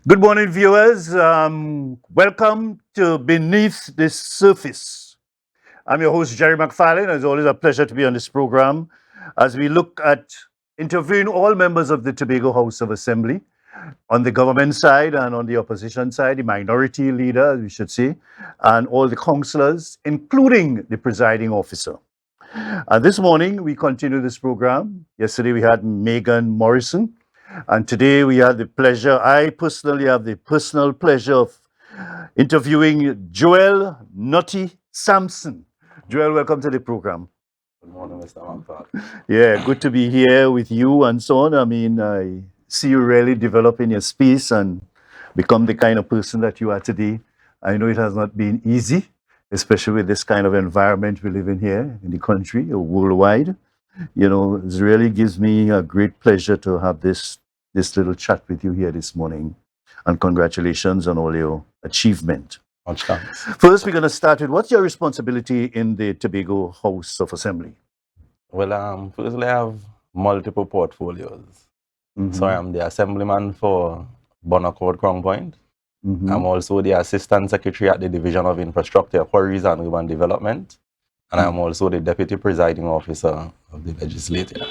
Good morning, viewers. Welcome to Beneath the Surface. I'm your host, Gerry McFarlane. It's always a pleasure to be on this program as we look at interviewing all members of the Tobago House of Assembly on the government side and on the opposition side, the minority leader, we should say, and all the councillors, including the presiding officer. And this morning, we continue this program. Yesterday, we had Megan Morrison. And today we have the pleasure, I personally have the personal pleasure of interviewing Joel Nutty Sampson. Joel, welcome to the program. Good morning, Mr. McFarlane. Yeah, good to be here with you and so on. I mean, I see you really develop in your space and become the kind of person that you are today. I know it has not been easy, especially with this kind of environment we live in here in the country or worldwide. You know, it really gives me a great pleasure to have this little chat with you here this morning. And congratulations on all your achievement. Much thanks. First, we're going to start with what's your responsibility in the Tobago House of Assembly? Well, firstly, I have multiple portfolios. So I am the Assemblyman for Bonaccord Crown Point. I'm also the Assistant Secretary at the Division of Infrastructure, Quarries and Urban Development. And I'm also the Deputy Presiding Officer of the Legislature.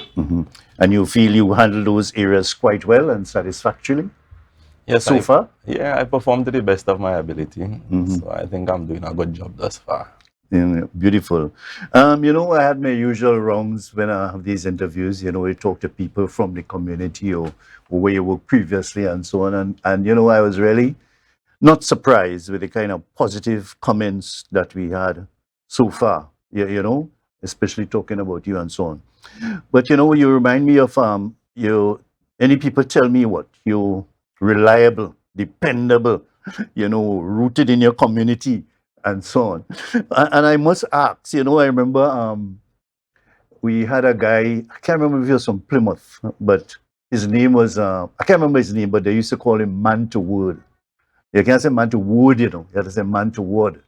And you feel you handle those areas quite well and satisfactorily? Yes, so far? Yeah, I perform to the best of my ability. So I think I'm doing a good job thus far. Yeah, beautiful. You know, I had my usual rounds when I have these interviews. You know, I talk to people from the community or where you worked previously and so on. And you know, I was really not surprised with the kind of positive comments that we had so far. You know, especially talking about you and so on. But you know, you remind me of any people tell me what you're reliable, dependable, you know, rooted in your community and so on. And I must ask, you know, I remember we had a guy, I can't remember if he was from Plymouth, but his name was I can't remember his name, but they used to call him Man to Word. You can't say man to wood, you know, you have to say man to word.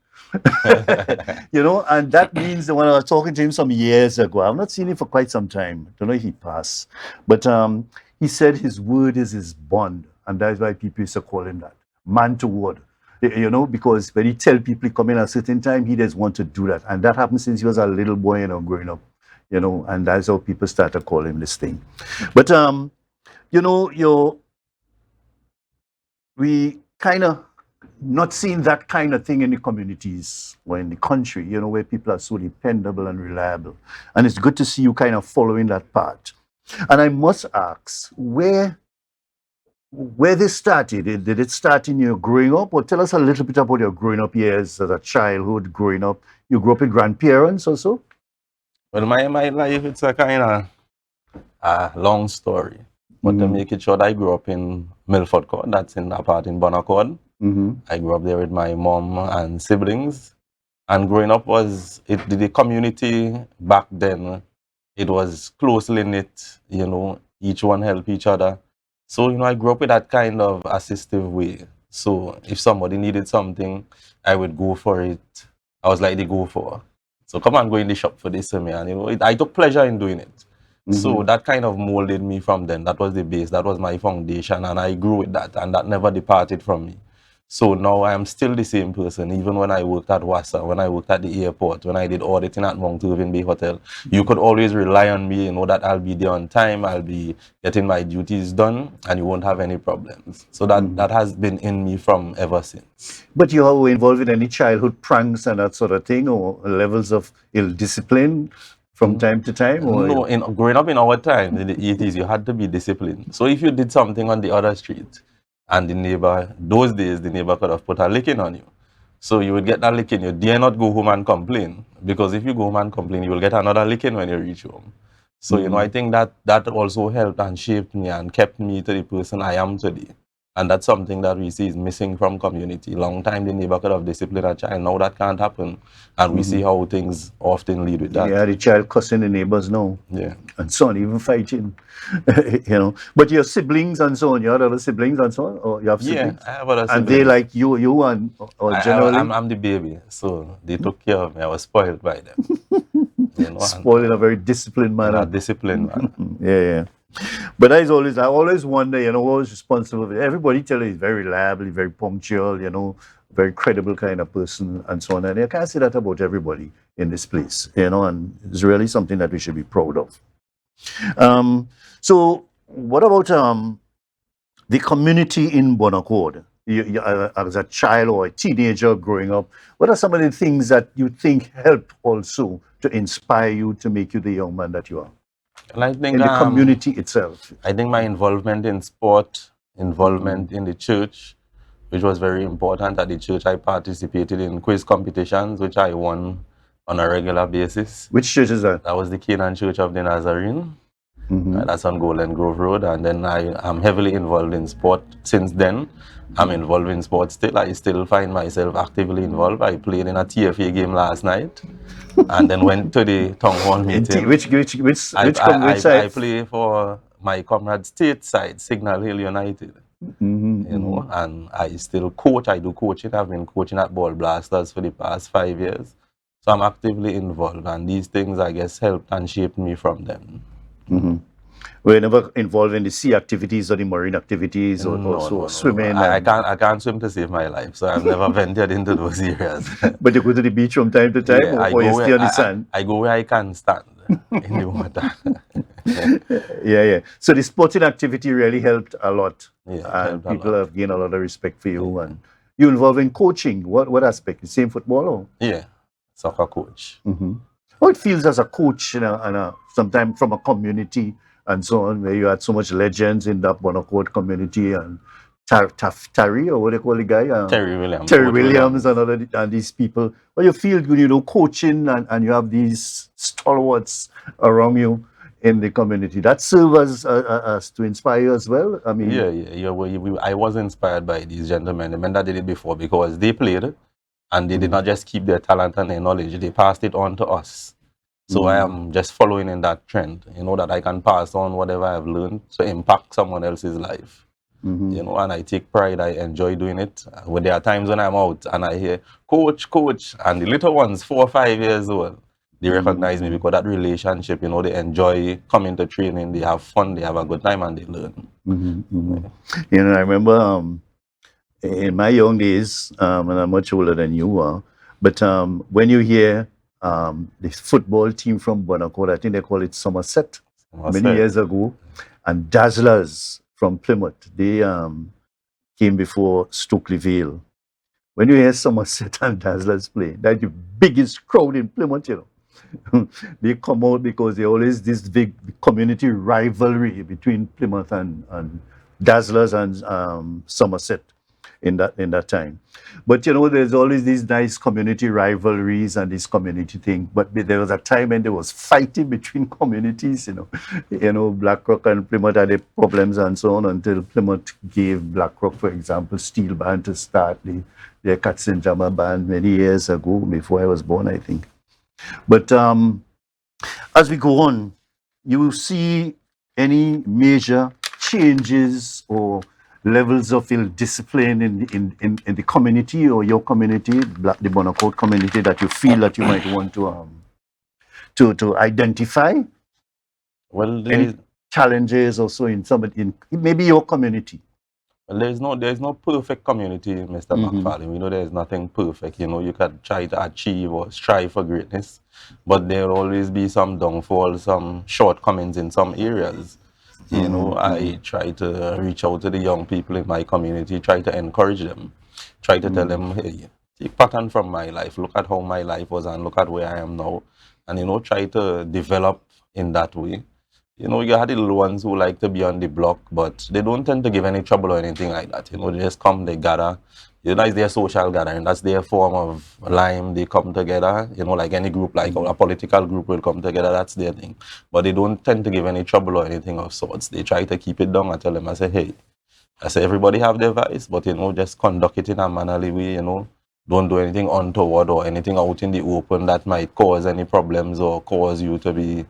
You know, and that means that when I was talking to him some years ago, I've not seen him for quite some time. I don't know if he passed. But he said his word is his bond. And that's why people used to call him that. Man to word. You know, because when he tell people he come in at a certain time, he doesn't want to do that. And that happened since he was a little boy, you know, growing up. You know, and that's how people started calling him this thing. But, you know, we kind of not seeing that kind of thing in the communities or in the country, you know, where people are so dependable and reliable. And it's good to see you kind of following that path. And I must ask, where this started? Did it start in your growing up? Or tell us a little bit about your growing up years as a childhood, growing up. You grew up with grandparents also? Well, my life, it's a kind of a long story. But to make it short, I grew up in Milford Court, that's in a part in Bonaccord. I grew up there with my mom and siblings. And growing up the community back then, it was closely knit, you know, each one helped each other. So, you know, I grew up with that kind of assistive way. So if somebody needed something, I would go for it. I was like the go for. So come on, go in the shop for this, man. You know, I took pleasure in doing it. So that kind of molded me from then. That was the base, that was my foundation, and I grew with that, and that never departed from me. So now I am still the same person, even when I worked at Wassa, when I worked at the airport, when I did auditing at Mount Irving Bay Hotel. You could always rely on me, you know that I'll be there on time, I'll be getting my duties done, and you won't have any problems. So that has been in me from ever since. But you were involved in any childhood pranks and that sort of thing, or levels of ill-discipline from time to time? Or No, growing up in our time, in the 80s, you had to be disciplined. So if you did something on the other street, and the neighbor, those days, the neighbor could have put a licking on you. So you would get that licking. You dare not go home and complain. Because if you go home and complain, you will get another licking when you reach home. So, you know, I think that also helped and shaped me and kept me to the person I am today. And that's something that we see is missing from community. Long time the neighbor could have disciplined a child. Now that can't happen. And we see how things often lead with that. Yeah, the child cussing the neighbors now. Yeah. And so on, even fighting. You know. But your siblings and so on, you have other siblings and so on? Or you have siblings? Yeah, I have other siblings. And they like you and or generally? I'm the baby. So they took care of me. I was spoiled by them. You know, spoiled in a very disciplined manner. In a disciplined manner. Yeah. But I always wonder, who's responsible for it. Everybody tell you he's very reliable, very punctual, very credible kind of person and so on. And you can't say that about everybody in this place, and it's really something that we should be proud of. So what about the community in Bon Accord? As a child or a teenager growing up, what are some of the things that you think help also to inspire you to make you the young man that you are And I think in the community itself? I think my involvement in sport, involvement in the church, which was very important. At the church, I participated in quiz competitions, which I won on a regular basis. Which church is that? That was the Canaan Church of the Nazarene. That's on Golden Grove Road. And then I am heavily involved in sport since then. I'm involved in sport still. I still find myself actively involved. I played in a TFA game last night and then went to the town hall meeting. Which side? I play for my comrade state side, Signal Hill United. And I still coach. I do coaching. I've been coaching at Ball Blasters for the past 5 years. So I'm actively involved, and these things, I guess, helped and shaped me from them. Were you never involved in the sea activities or the marine activities or No. swimming? I can't swim to save my life, so I've never ventured into those areas. But you go to the beach from time to time, or you stay on the sand? I go where I can stand in the water. Yeah. So the sporting activity really helped a lot. Yeah, and people have gained a lot of respect for you. And you involved in coaching. What aspect? The same football? Or? Yeah, soccer coach. How it feels as a coach, sometimes from a community and so on, where you had so much legends in that Bon Accord community, and Terry, or what do you call the guy? Terry Williams. Terry Williams and these people. Well, you feel good, coaching, and you have these stalwarts around you in the community. That serves as to inspire you as well. I mean, I was inspired by these gentlemen. The men that did it before, because they played, and they did not just keep their talent and their knowledge, they passed it on to us. So I am just following in that trend, that I can pass on whatever I've learned to impact someone else's life. And I take pride, I enjoy doing it. When there are times when I'm out and I hear, coach, and the little ones, 4 or 5 years old, they recognize me because that relationship, they enjoy coming to training, they have fun, they have a good time, and they learn. I remember in my young days, and I'm much older than you are, but when you hear the football team from Bon Accord, I think they call it Somerset, many years ago, and Dazzlers from Plymouth, they came before Stokely Vale. When you hear Somerset and Dazzlers play, that's the biggest crowd in Plymouth, They come out because there always this big community rivalry between Plymouth and Dazzlers and Somerset in that time. But there's always these nice community rivalries and this community thing. But there was a time when there was fighting between communities, Blackrock and Plymouth had their problems and so on, until Plymouth gave Blackrock, for example, steel band to start their Cats and Jammer band many years ago, before I was born, I think. But as we go on, you see any major changes or levels of discipline in the community or your community, the Bon Accord community, that you feel that you might want to identify? Well, any challenges also in maybe your community? Well, there's no perfect community, Mr. McFarlane. We know there's nothing perfect. You can try to achieve or strive for greatness, but there'll always be some downfalls, some shortcomings in some areas. I try to reach out to the young people in my community, try to encourage them, try to tell them, hey, take pattern from my life, look at how my life was and look at where I am now, and try to develop in that way. You had the little ones who like to be on the block, but they don't tend to give any trouble or anything like that. They just come, they gather. It's their social gathering. That's their form of lime. They come together, like any group, like a political group will come together. That's their thing. But they don't tend to give any trouble or anything of sorts. They try to keep it down. I tell them, I say, hey, everybody have their vice, but, just conduct it in a mannerly way, Don't do anything untoward or anything out in the open that might cause any problems or cause you to be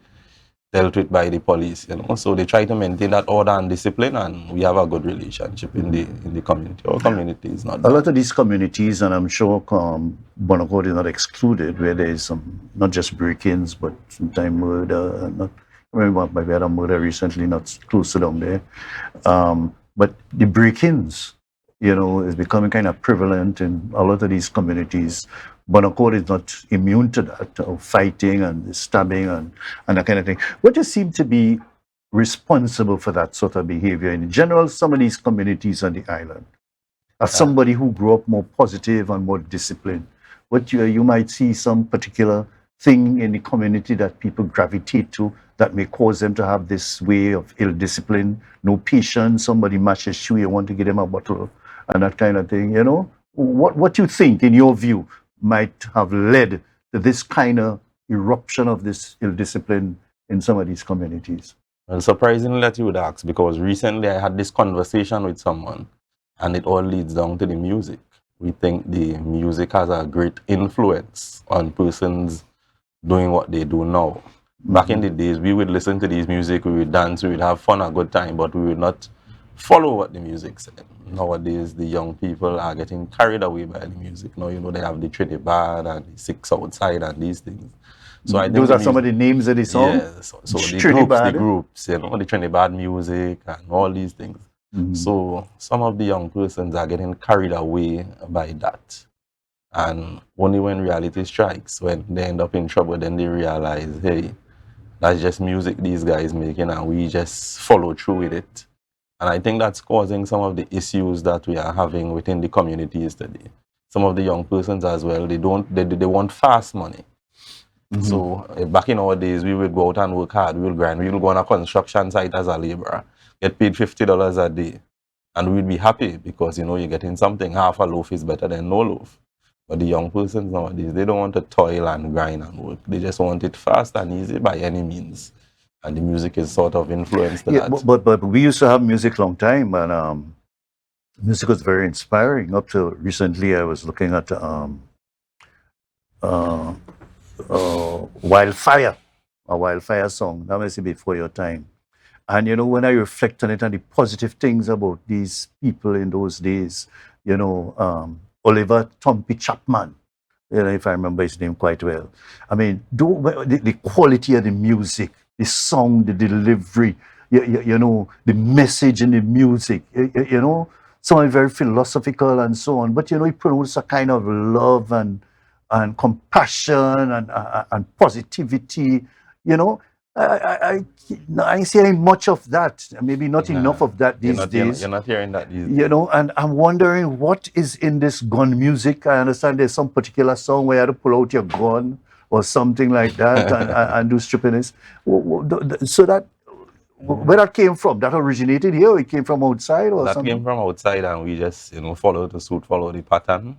dealt with by the police, So they try to maintain that order and discipline, and we have a good relationship in the community. Our community is not bad. A lot of these communities, and I'm sure Bon Accord is not excluded, where there is some, not just break-ins, but sometimes murder, I remember we had a murder recently, not close to down there. But the break-ins, is becoming kind of prevalent in a lot of these communities. Bonaccord is not immune to that, fighting and stabbing and that kind of thing. What just seem to be responsible for that sort of behavior in general, some of these communities on the island? As somebody who grew up more positive and more disciplined, what you might see some particular thing in the community that people gravitate to that may cause them to have this way of ill discipline, no patience, somebody matches shoe, you want to give them a bottle, and that kind of thing, What you think, in your view, might have led to this kind of eruption of this ill discipline in some of these communities? Well, surprisingly that you would ask, because recently I had this conversation with someone, and it all leads down to the music. We think the music has a great influence on persons doing what they do now. Back in the days, we would listen to these music, we would dance, we would have fun, a good time, but we would not follow what the music said. Nowadays, the young people are getting carried away by the music. Now, they have the Trinidad and the Six Outside and these things. So I think those are some of the names of the song? Yeah, so the groups, the Trinidad music and all these things. So some of the young persons are getting carried away by that. And only when reality strikes, when they end up in trouble, then they realize, hey, that's just music these guys making and we just follow through with it. And I think that's causing some of the issues that we are having within the communities today. Some of the young persons as well, they want fast money. So back in our days, we would go out and work hard, we will grind, we will go on a construction site as a laborer, get paid $50 a day. And we'd be happy because, you're getting something. Half a loaf is better than no loaf. But the young persons nowadays, they don't want to toil and grind and work. They just want it fast and easy by any means. And the music is sort of influenced that. But we used to have music long time, and music was very inspiring. Up to recently, I was looking at Wildfire, a Wildfire song. That must be before your time. And when I reflect on it and the positive things about these people in those days, Oliver Tumpy Chapman, if I remember his name quite well. I mean, the quality of the music, the song, the delivery, the message in the music, some very philosophical and so on. But, it promotes a kind of love and compassion and positivity, I ain't seeing much of that. Maybe not enough of that these days. You're not hearing that these days. And I'm wondering what is in this gun music. I understand there's some particular song where you have to pull out your gun or something like that and do strippiness. So that, where that came from? That originated here or it came from outside or something? That came from outside and we just, follow the pattern.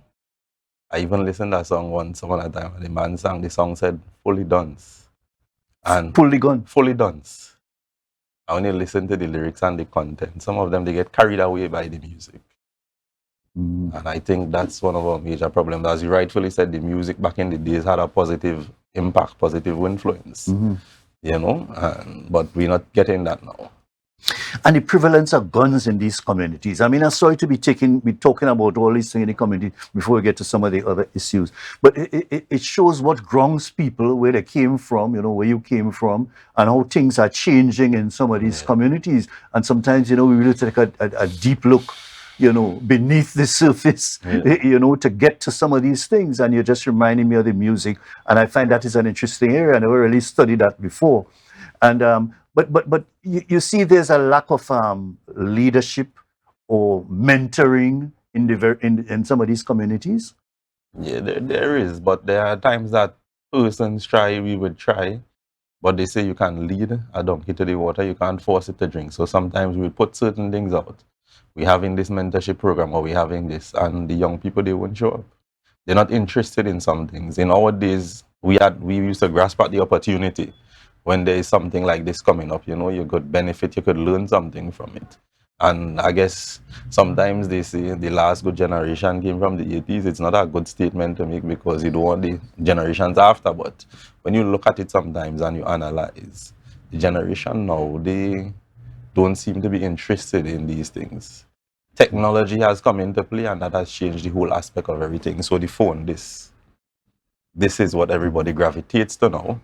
I even listened to that song once upon a time and the man sang, the song said, fully dance. And fully gone. Fully dance. I only listen to the lyrics and the content. Some of them, they get carried away by the music. And I think that's one of our major problems. As you rightfully said, the music back in the days had a positive impact, positive influence. But we're not getting that now. And the prevalence of guns in these communities. I mean, I'm sorry to be talking about all these things in the community before we get to some of the other issues. But it shows what grounds people, where they came from, where you came from, and how things are changing in some of these communities. And sometimes, we really take a deep look, beneath the surface, to get to some of these things. And you're just reminding me of the music. And I find that is an interesting area. I never really studied that before. And But you see, there's a lack of leadership or mentoring in some of these communities. Yeah, there is, but there are times that persons try, we would try, but they say you can lead a donkey to the water, you can't force it to drink. So sometimes we put certain things out. We're having this mentorship program or we're having this, and the young people, they won't show up. They're not interested in some things. In our days, we used to grasp at the opportunity. When there is something like this coming up, you could benefit, you could learn something from it. And I guess sometimes they say the last good generation came from the 80s. It's not a good statement to make because you don't want the generations after. But when you look at it sometimes and you analyze, the generation now, they don't seem to be interested in these things. Technology has come into play and that has changed the whole aspect of everything. So the phone, this is what everybody gravitates to now.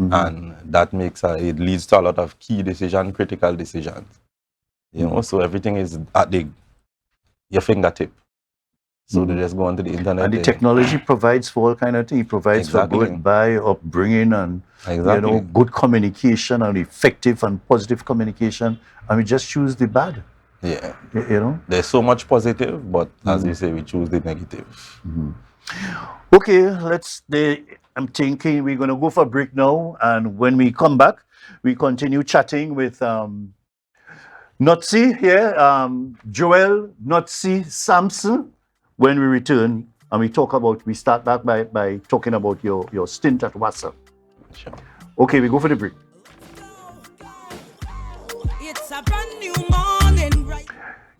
And that makes it leads to a lot of key decision, critical decisions. You know, so everything is at your fingertip. So they just go onto the internet. And the technology provides for all kind of things. It provides for good by upbringing and good communication and effective and positive communication. And we just choose the bad. Yeah. You know? There's so much positive, but as you say, we choose the negative. Okay, I'm thinking we're going to go for a break now. And when we come back, we continue chatting with Notsi here, Joel Notsi Sampson. When we return, and we start back by talking about your stint at WASA. Sure. Okay, we go for the break. It's a brand new morning, right?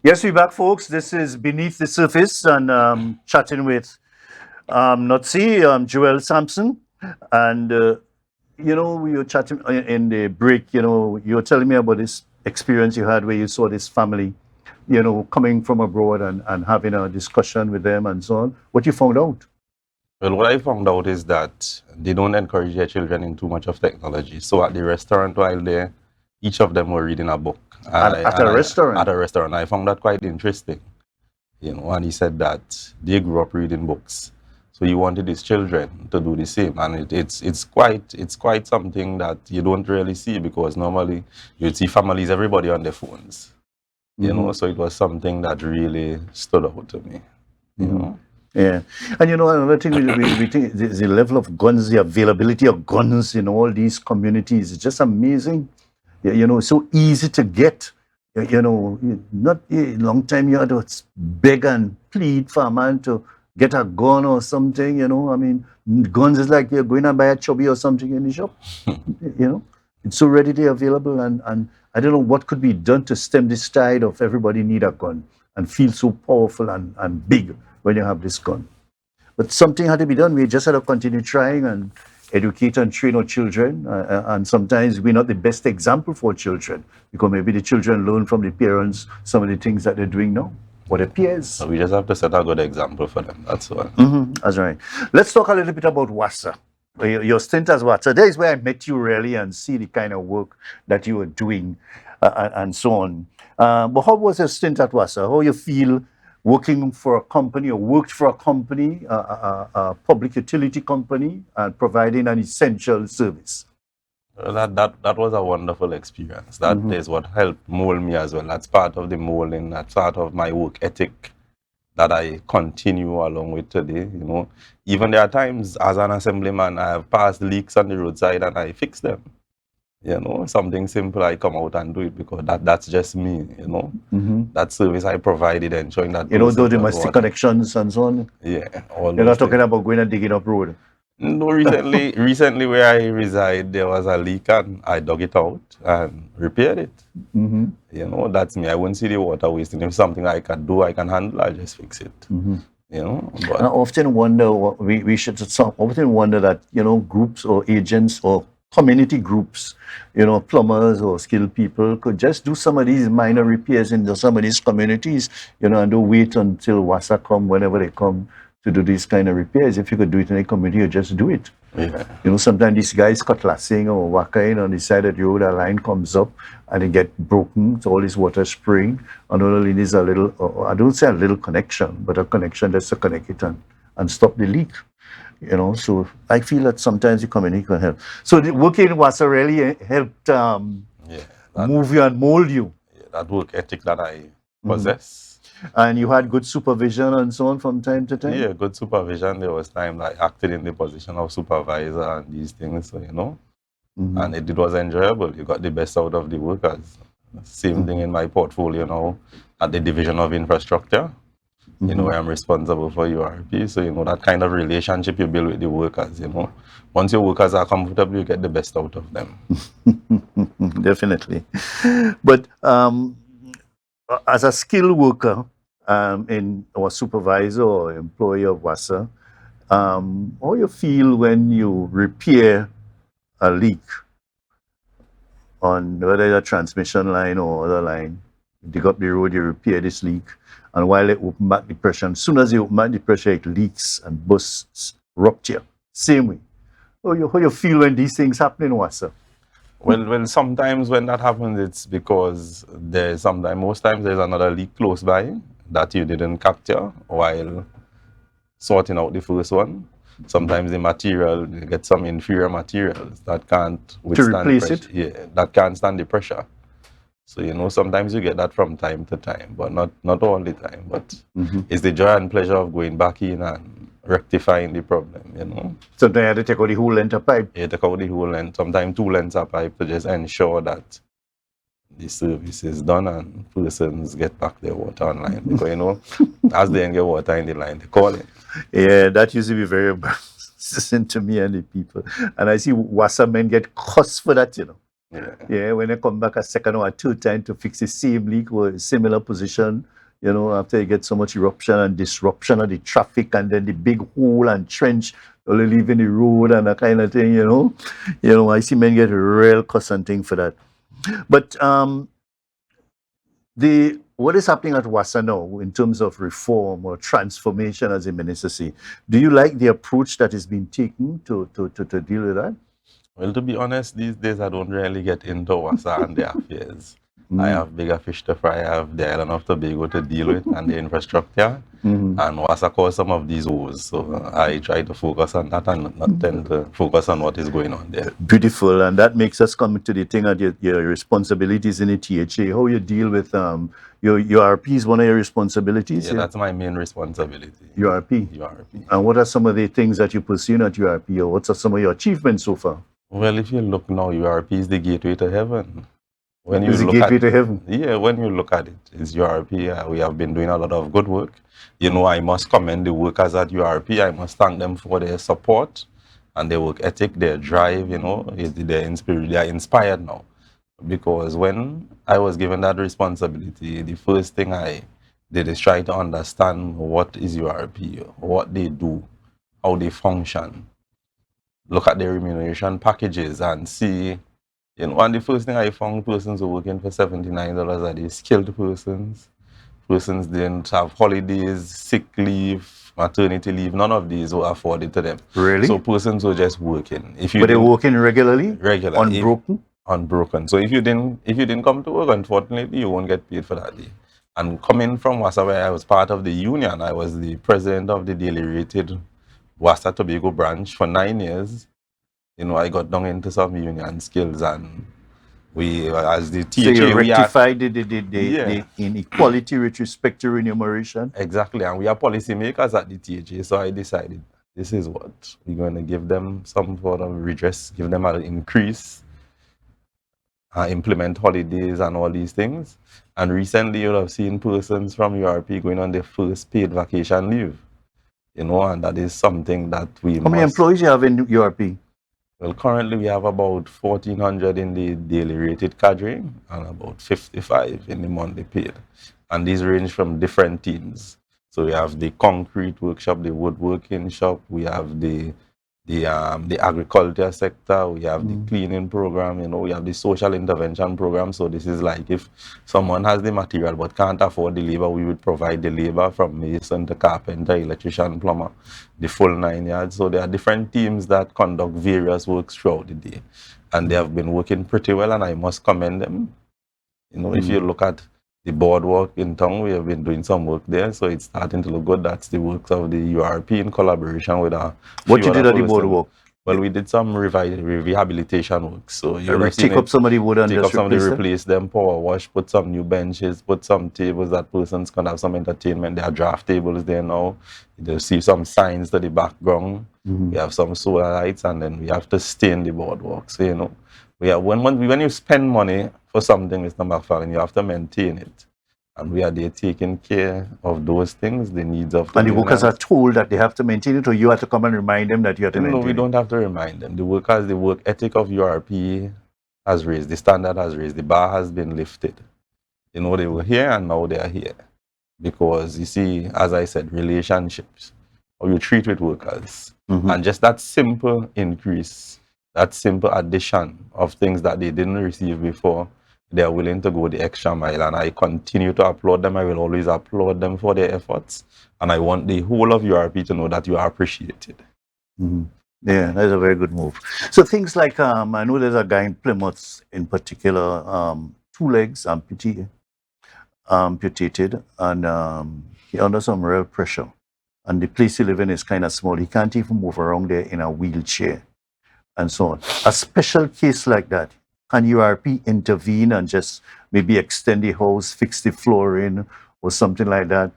Yes, we're back, folks. This is Beneath the Surface, and chatting with Notsi, Joel Sampson. And, we were chatting in the break, you were telling me about this experience you had where you saw this family, coming from abroad and having a discussion with them and so on. What you found out? Well, what I found out is that they don't encourage their children in too much of technology. So at the restaurant while there, each of them were reading a book. At a restaurant? At a restaurant. I found that quite interesting. And he said that they grew up reading books. So he wanted his children to do the same. And it's quite something that you don't really see, because normally you'd see families, everybody on their phones. So it was something that really stood out to me, Yeah. And another thing we think the level of guns, the availability of guns in all these communities is just amazing. It's so easy to get. Not a long time you had to beg and plead for a man to get a gun or something, I mean, guns is like you're going to buy a chubby or something in the shop. It's so readily available, and I don't know what could be done to stem this tide of everybody need a gun and feel so powerful and big when you have this gun. But something had to be done. We just had to continue trying and educate and train our children. And sometimes we're not the best example for children, because maybe the children learn from the parents some of the things that they're doing now, or their peers. So we just have to set a good example for them, that's all. That's right. Let's talk a little bit about WASA. Your stint as WASA. There is where I met you really and see the kind of work that you were doing and so on. But how was your stint at WASA? How you feel working for a company, or worked for a company, a public utility company, and providing an essential service? That was a wonderful experience. That is what helped mold me as well. That's part of the molding, that's part of my work ethic that I continue along with today. Even there are times as an assemblyman, I have passed leaks on the roadside and I fix them. Something simple, I come out and do it, because that's just me. That service I provided, enjoying that. Those domestic connections and so on. Yeah. You're not talking about going and digging up road. No, recently where I reside, there was a leak and I dug it out and repaired it. That's me. I wouldn't see the water wasting. If something I can do, I can handle, I just fix it. But and I often wonder, we should often wonder that, groups or agents or community groups, plumbers or skilled people could just do some of these minor repairs in some of these communities, and don't wait until WASA come whenever they come to do these kind of repairs. If you could do it in a community, you just do it. Yeah. Sometimes these guys cutlassing or working on the side of the road, a line comes up and it get broken, so all this water spraying, and all it is a little, I don't say a little connection, but a connection that's to connect it and stop the leak. So I feel that sometimes the community can help. So the working in WASA really helped move you and mold you. Yeah, that work ethic that I possess. And you had good supervision and so on from time to time? Yeah, good supervision. There was time I acted in the position of supervisor and these things, and it was enjoyable. You got the best out of the workers. Same thing in my portfolio now at the Division of Infrastructure. Where I'm responsible for URP. So, that kind of relationship you build with the workers, Once your workers are comfortable, you get the best out of them. Definitely. But as a skilled worker or supervisor or employee of WASA, how you feel when you repair a leak on whether it's a transmission line or other line? You dig up the road, you repair this leak, and while they open back the pressure, and as soon as you open back the pressure, it leaks and bursts, rupture. Same way. How you feel when these things happen in WASA? Well, sometimes when that happens, it's because most times there's another leak close by that you didn't capture while sorting out the first one. Sometimes the material, you get some inferior materials that can't withstand replace pressure. it? Yeah, that can't stand the pressure. So, sometimes you get that from time to time, but not all the time. But it's the joy and pleasure of going back in and rectifying the problem. So they had to take out the whole length of pipe. Yeah, take out the whole length, sometimes 2 lengths of pipe to just ensure that the service is done and persons get back their water online. Because, as they get water in the line, they call it. Yeah, that used to be very embarrassing to me and the people. And I see wassermen get cussed for that, Yeah, when they come back a second or a third time to fix the same leak or a similar position, after you get so much eruption and disruption of the traffic and then the big hole and trench, only leaving the road and that kind of thing, I see men get real cuss and thing for that. But what is happening at WASA now in terms of reform or transformation, as the minister say? Do you like the approach that is being taken to deal with that? Well, to be honest, these days I don't really get into WASA and their affairs. I have bigger fish to fry. I have the island of Tobago to deal with and the infrastructure. And WASA cause some of these woes. So I try to focus on that and not tend to focus on what is going on there. Beautiful. And that makes us come to the thing of your responsibilities in the THA. How you deal with your URP is one of your responsibilities? Yeah, that's my main responsibility. URP? URP. And what are some of the things that you pursue at URP, or what are some of your achievements so far? Well, if you look now, URP is the gateway to heaven. When you It's the look gateway at to heaven. Yeah, when you look at it, it's URP. We have been doing a lot of good work. I must commend the workers at URP. I must thank them for their support and their work ethic, their drive. They're inspired now. Because when I was given that responsibility, the first thing I did is try to understand what is URP, what they do, how they function, look at their remuneration packages and see, and the first thing I found, persons were working for $79 a day, skilled persons. Persons didn't have holidays, sick leave, maternity leave, none of these were afforded to them. Really? So persons were just working. But they were working regularly? Regular. Unbroken? Unbroken. So if you didn't come to work, unfortunately, you won't get paid for that day. And coming from WASA, where I was part of the union, I was the president of the daily rated WASA Tobago branch for 9 years. I got down into some union skills, and we, as the THA, so you rectified the inequality with respect to remuneration? Exactly, and we are policymakers at the THA, so I decided this is what we're going to give them some sort of redress, give them an increase, implement holidays and all these things. And recently you'll have seen persons from URP going on their first paid vacation leave, and that is something that we How many employees you have in URP? Well, currently we have about 1,400 in the daily rated cadre and about 55 in the monthly paid. And these range from different teams. So we have the concrete workshop, the woodworking shop, we have the agriculture sector, we have the cleaning program, we have the social intervention program. So this is like if someone has the material but can't afford the labor, we would provide the labor from mason to carpenter, electrician, plumber, the full 9 yards. So there are different teams that conduct various works throughout the day. And they have been working pretty well, and I must commend them. If you look at the boardwalk in town, we have been doing some work there, so it's starting to look good. That's the works of the URP in collaboration with what you did at the boardwalk? Well, we did some rehabilitation work. So you take up some of the wood and take just up some of replace them, power wash, put some new benches, put some tables that persons can have some entertainment. There are draft tables there now. You see some signs to the background. We have some solar lights, and then we have to stain the boardwalk. So when you spend money for something, Mr. McFarlane, you have to maintain it. And we are there taking care of those things, the needs of the And the workers are told that they have to maintain it, or you have to come and remind them that you have to maintain it? No, we don't have to remind them. The workers, the work ethic of URP has raised, the standard has raised, the bar has been lifted. They were here and now they are here. Because you see, as I said, relationships, how you treat with workers. And just that simple increase, that simple addition of things that they didn't receive before, they are willing to go the extra mile, and I continue to applaud them. I will always applaud them for their efforts, and I want the whole of URP to know that you are appreciated. Yeah, that's a very good move. So things like I know there's a guy in Plymouth in particular, two legs amputated, and he under some real pressure. And the place he live in is kind of small. He can't even move around there in a wheelchair, and so on. A special case like that, can URP intervene and just maybe extend the house, fix the flooring, or something like that,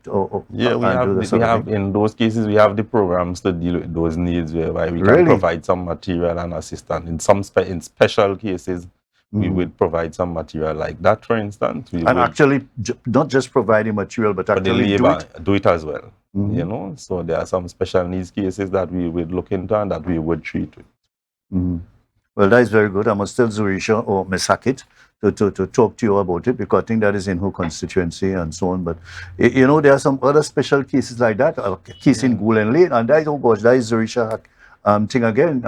Yeah, and do the we sort of have thing? in those cases we have the programs to deal with those needs whereby we can Really? provide some material and assistance. In special cases, we Mm-hmm. would provide some material like that. For instance, we And would actually, not just providing material, but for the actually do labor it. do it as well. Mm-hmm. You know, so there are some special needs cases that we would look into and that we would treat with. Mm-hmm. Well, that is very good. I must tell Zurisha or Miss Hackett to talk to you about it because I think that is in her constituency and so on. But, you know, there are some other special cases like that. A case in Gulen Lane, and that is, oh gosh, that is Zurisha thing again,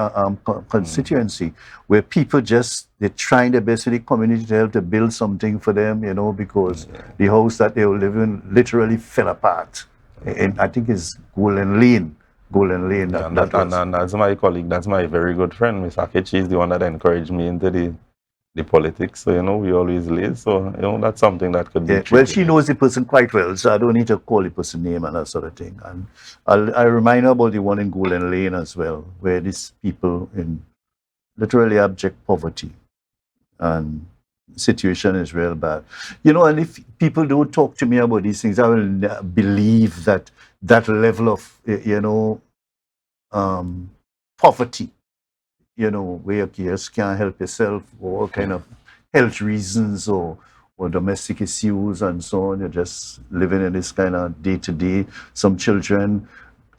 constituency, where people just, they're trying their best in the community to help to build something for them, you know, because the house that they were living literally fell apart. And I think it's Gulen Lane. Golden Lane. Yeah, and that's my colleague, that's my very good friend, Miss Hackett. She's the one that encouraged me into the politics. So, you know, we always live. So, you know, that's something that could be Yeah, well, treated. she knows the person quite well, so I don't need to call the person name and that sort of thing. And I remind her about the one in Golden Lane as well, where these people in literally abject poverty and situation is real bad. You know, and if people don't talk to me about these things, I will believe that that level of, you know, poverty, you know, where you just can't help yourself or all kind of health reasons or domestic issues and so on. You're just living in this kind of day to day. Some children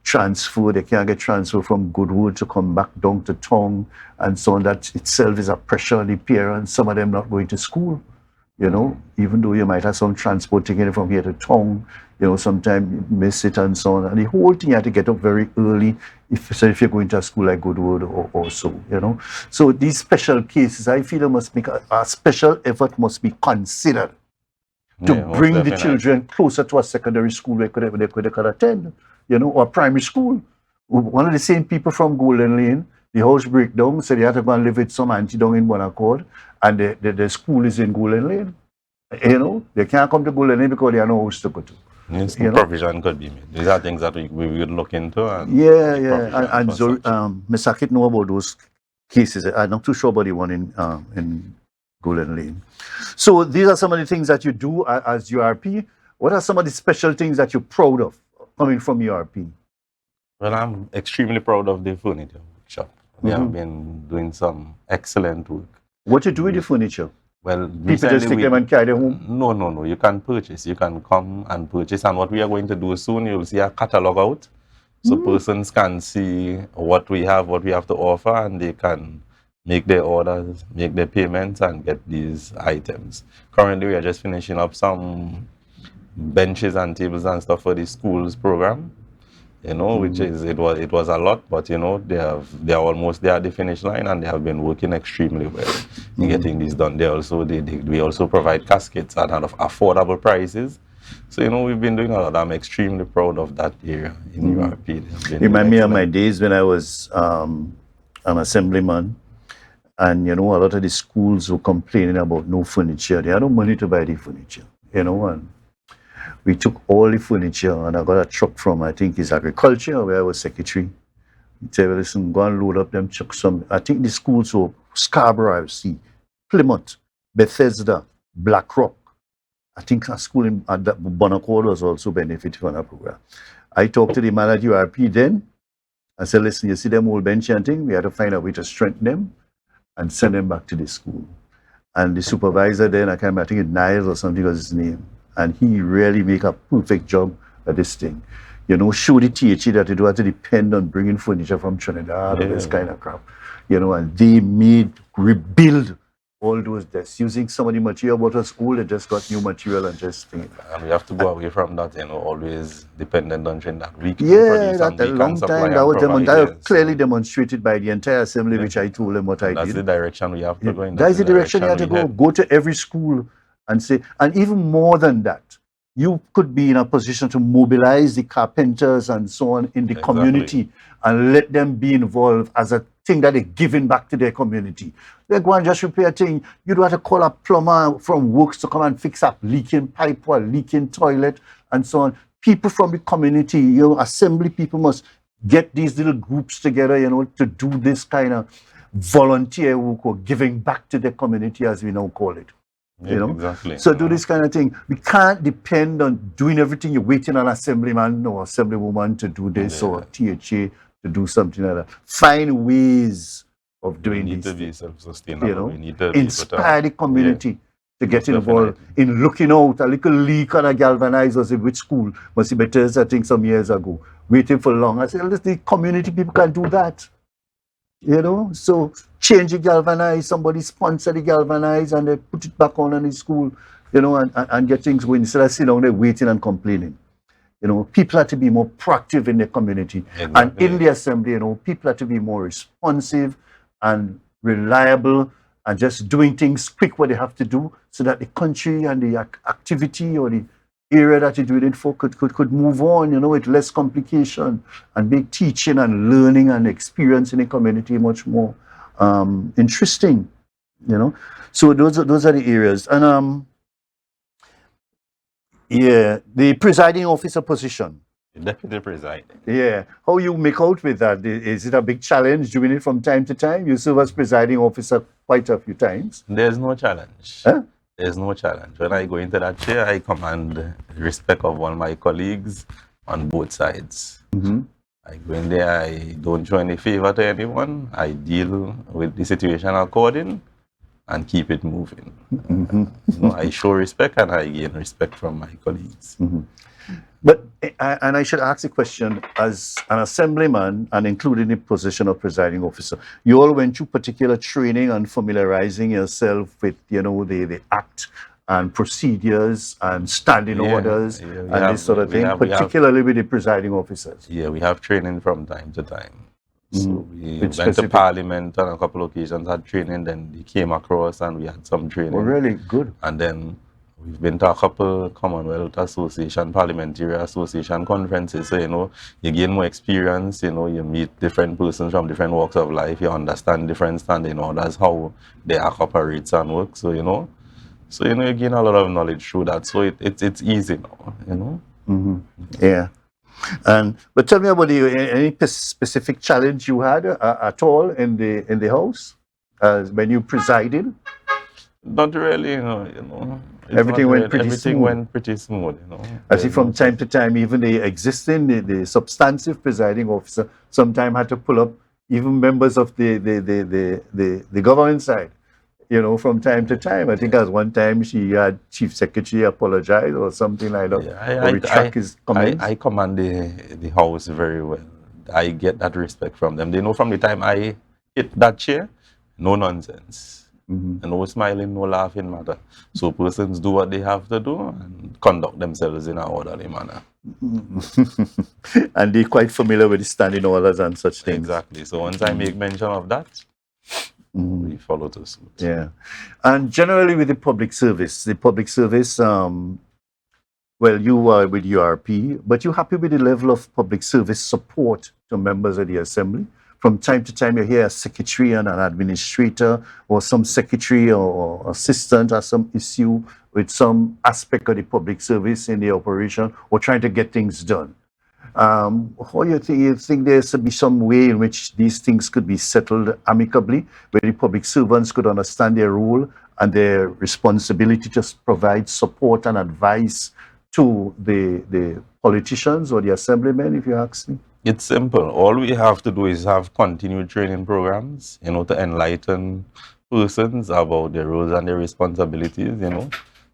transfer, they can't get transfer from Goodwood to come back down to town and so on. That itself is a pressure on the parents. Some of them not going to school, you know, even though you might have some transport taking it from here to town, you know, sometimes you miss it and so on. And the whole thing you have to get up very early if you're going to a school like Goodwood or so, you know. So these special cases, I feel there must make a special effort must be considered to bring the children closer to a secondary school where they could attend, you know, or primary school. One of the same people from Golden Lane, the house break down, so they had to go and live with some auntie down in Bonaccord, and the school is in Golden Lane. You know, they can't come to Golden Lane because they have no house to go to. Yes, provision could be made. These are things that we would look into. And and so Ms. Hackett know about those cases. I'm not too sure about the one in Golden Lane. So these are some of the things that you do as URP. What are some of the special things that you're proud of coming from URP? Well, I'm extremely proud of the furniture shop. We have been doing some excellent work. What you do with the furniture? Well, people just take them and carry them home? No. You can purchase. You can come and purchase. And what we are going to do soon, you'll see a catalog out. So persons can see what we have to offer, and they can make their orders, make their payments, and get these items. Currently, we are just finishing up some benches and tables and stuff for the schools program. You know, which is it was a lot, but you know they are almost there at the finish line, and they have been working extremely well in getting this done. We also provide caskets at affordable prices. So you know we've been doing a lot. I'm extremely proud of that area in URP. Remind me of my days when I was an assemblyman, and you know a lot of the schools were complaining about no furniture. They had no money to buy the furniture, you know, and we took all the furniture and I got a truck from, I think it's agriculture, where I was secretary. He said, well, listen, go and load up them trucks. I think the schools were Scarborough, see, Plymouth, Bethesda, Blackrock. I think a school in Bonaccord was also benefiting from that program. I talked to the man at URP then. I said, listen, you see them old bench and thing? We had to find a way to strengthen them and send them back to the school. And the supervisor then, I think it's Niles or something was his name. And he really make a perfect job at this thing. You know, show the THE that they don't have to depend on bringing furniture from Trinidad or this kind of crap. You know, and they rebuild all those desks using some of the material what was old, they just got new material and just things. And we have to go away from that, you know, always dependent on Trinidad. That a long time, that was clearly demonstrated by the entire assembly, which I told them what I did. That's the direction we have to go in. That's the direction you have to go. Go to every school and say, and even more than that, you could be in a position to mobilize the carpenters and so on in the Exactly. community and let them be involved as a thing that they're giving back to their community. They go and just repair a thing. You don't have to call a plumber from works to come and fix up leaking pipe or leaking toilet and so on. People from the community, assembly people must get these little groups together, to do this kind of volunteer work or giving back to the community, as we now call it. Exactly. So do this kind of thing. We can't depend on doing everything. You're waiting on assemblyman or assemblywoman to do this or THA to do something like that. Find ways of doing We need these to be things. self-sustainable. We need to Inspire the community to get involved in looking out. A little leak on a galvanized was in which school? Must be better, I think, some years ago. Waiting for long. I said, the community people can do that. So change the galvanize, somebody sponsor the galvanize and they put it back on in the school, and get things going instead of sitting down there waiting and complaining. People have to be more proactive in the community. Exactly. And in the assembly, people have to be more responsive and reliable and just doing things quick what they have to do so that the country and the activity or the area that you're doing it for could move on, with less complication and make teaching and learning and experience in the community much more interesting, So those are the areas. And the presiding officer position. Deputy presiding. Yeah. How you make out with that? Is it a big challenge doing it from time to time? You serve as presiding officer quite a few times. There's no challenge. Huh? There's no challenge. When I go into that chair, I command respect of all my colleagues on both sides. Mm-hmm. I go in there, I don't show any favor to anyone. I deal with the situation according and keep it moving. Mm-hmm. I show respect and I gain respect from my colleagues. Mm-hmm. But, and I should ask a question, as an assemblyman and including the position of presiding officer, you all went through particular training and familiarizing yourself with, the act and procedures and standing orders and this sort of thing, particularly with the presiding officers. Yeah, we have training from time to time. So we went to Parliament on a couple of occasions, had training, then they came across and we had some training. Oh, really? Good. And then we've been to a couple Commonwealth Association, Parliamentary Association conferences. So, you gain more experience, you meet different persons from different walks of life, you understand different standing orders, how they operates and work. So, you gain a lot of knowledge through that. So it's easy now, Mm-hmm. Yeah. But tell me about any specific challenge you had at all in the house when you presided? Not really, Everything went pretty smooth. I see from time to time, even the substantive presiding officer sometimes had to pull up even members of the government side, from time to time. I think as one time she had Chief Secretary apologize or something like that, or retract his comments. I command the house very well. I get that respect from them. They know from the time I hit that chair, no nonsense. Mm-hmm. No smiling, no laughing matter. So persons do what they have to do and conduct themselves in an orderly manner. And they're quite familiar with the standing orders and such things. Exactly. So once I make mention of that, we follow to suit. Yeah. And generally with the public service, well, you are with URP, but you're happy with the level of public service support to members of the Assembly? From time to time, you hear a secretary and an administrator or some secretary or assistant has some issue with some aspect of the public service in the operation or trying to get things done. How you think there should be some way in which these things could be settled amicably, where the public servants could understand their role and their responsibility to provide support and advice to the politicians or the assemblymen, if you ask me? It's simple. All we have to do is have continued training programs, to enlighten persons about their roles and their responsibilities,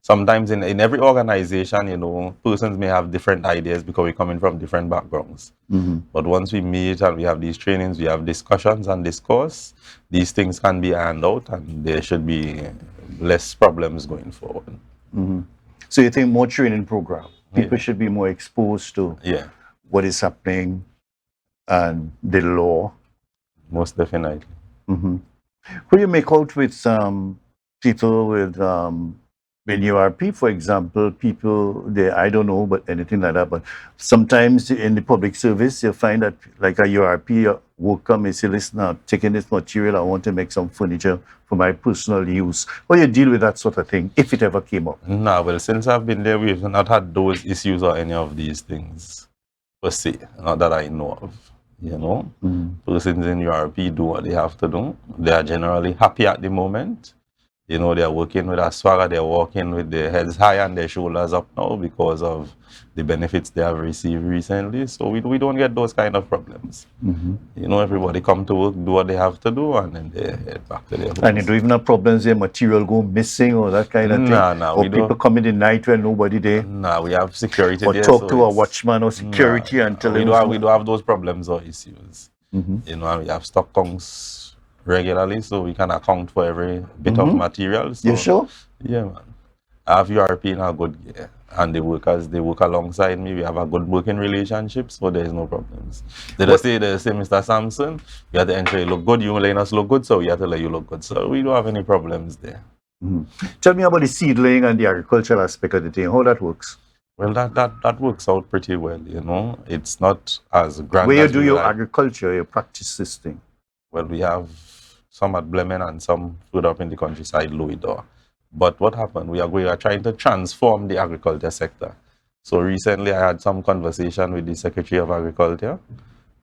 Sometimes in every organization, persons may have different ideas because we're coming from different backgrounds. Mm-hmm. But once we meet and we have these trainings, we have discussions and discourse, these things can be ironed out and there should be less problems going forward. Mm-hmm. So you think more training program? People should be more exposed to what is happening and the law. Most definitely. Mm-hmm. Who you make out with people with in URP, for example, people, I don't know, but anything like that, but sometimes in the public service, you find that like a URP worker may say, listen, I'm taking this material, I want to make some furniture for my personal use. Or you deal with that sort of thing, if it ever came up. No, well, since I've been there, we've not had those issues or any of these things, per se, not that I know of. You know, persons in URP do what they have to do. They are generally happy at the moment. You know, they're working with a swagger, they're walking with their heads high and their shoulders up now because of the benefits they have received recently. So we don't get those kind of problems. You know, everybody come to work, do what they have to do, and then they head back to their homes. And you don't even have problems where material go missing or that kind of thing? Nah, or people come in the night when nobody there? Nah, we have security or there. Or talk to a watchman or security and tell them? We don't have those problems or issues. You know, and we have stock counts regularly, so we can account for every bit of material. So, you sure? Yeah, man. I have URP in a good gear, and the workers, they work alongside me. We have a good working relationship, so there's no problems. They say, Mr. Sampson, you have to ensure you look good, you let us look good, so we have to let you look good. So we don't have any problems there. Tell me about the seedling and the agricultural aspect of the thing, how that works. Well, that works out pretty well, you know. It's not as grand. Where you do your agriculture, you practice this thing? Well, we have some at Blemen and some further up in the countryside, Louisdor. But what happened? We are trying to transform the agriculture sector. So recently I had some conversation with the Secretary of Agriculture.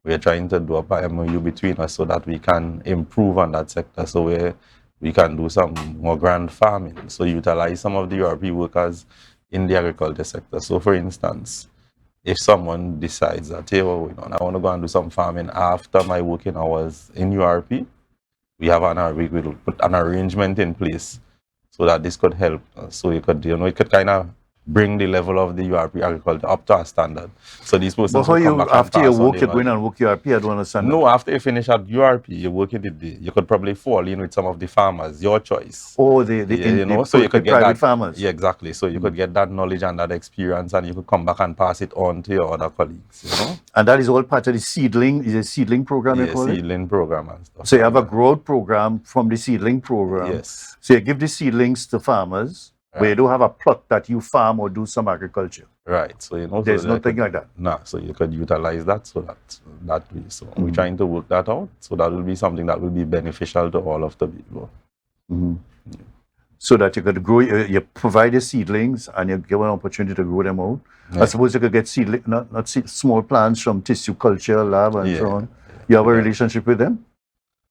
We are trying to do a MOU between us so that we can improve on that sector, so we can do some more grand farming. So utilize some of the URP workers in the agriculture sector. So for instance, if someone decides that, hey, well, I want to go and do some farming after my working hours in URP, we will put an arrangement in place so that this could help. So it could kind of bring the level of the URP agriculture up to a standard. So these persons will come back after you work, you're going and work URP, I don't understand. No, after you finish at URP, you work in the day. You could probably fall in with some of the farmers, your choice. Oh, so you could get private that, farmers. Yeah, exactly. So you could get that knowledge and that experience, and you could come back and pass it on to your other colleagues, you know? And that is all part of the seedling, is a seedling program, you call it? Seedling program and stuff. So you have a growth program from the seedling program. Yes. So you give the seedlings to farmers, where you don't have a plot that you farm or do some agriculture. Right. So there's nothing like that. No. So you could utilize that that way. So we're trying to work that out. So that will be something that will be beneficial to all of the people. So that you could grow, you provide the seedlings and you give an opportunity to grow them out. I suppose you could get small plants from tissue culture lab and so on. You have a relationship with them?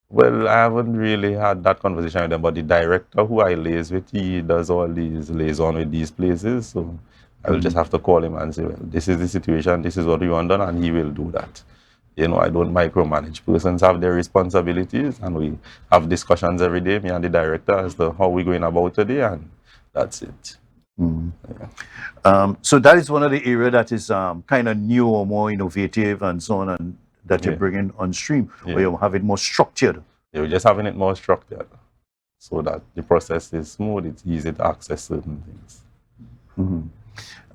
Well, I haven't really had that conversation with them, but the director who I liaise with, he does all these liaison with these places. So I will just have to call him and say, well, this is the situation, this is what we want done, and he will do that. You know, I don't micromanage. Persons have their responsibilities, and we have discussions every day, me and the director, as to how we're going about today, and that's it. So that is one of the areas that is kind of new or more innovative and so on, and that you're bringing on stream, or you have it more structured. Yeah, we're just having it more structured so that the process is smooth, it's easy to access certain things.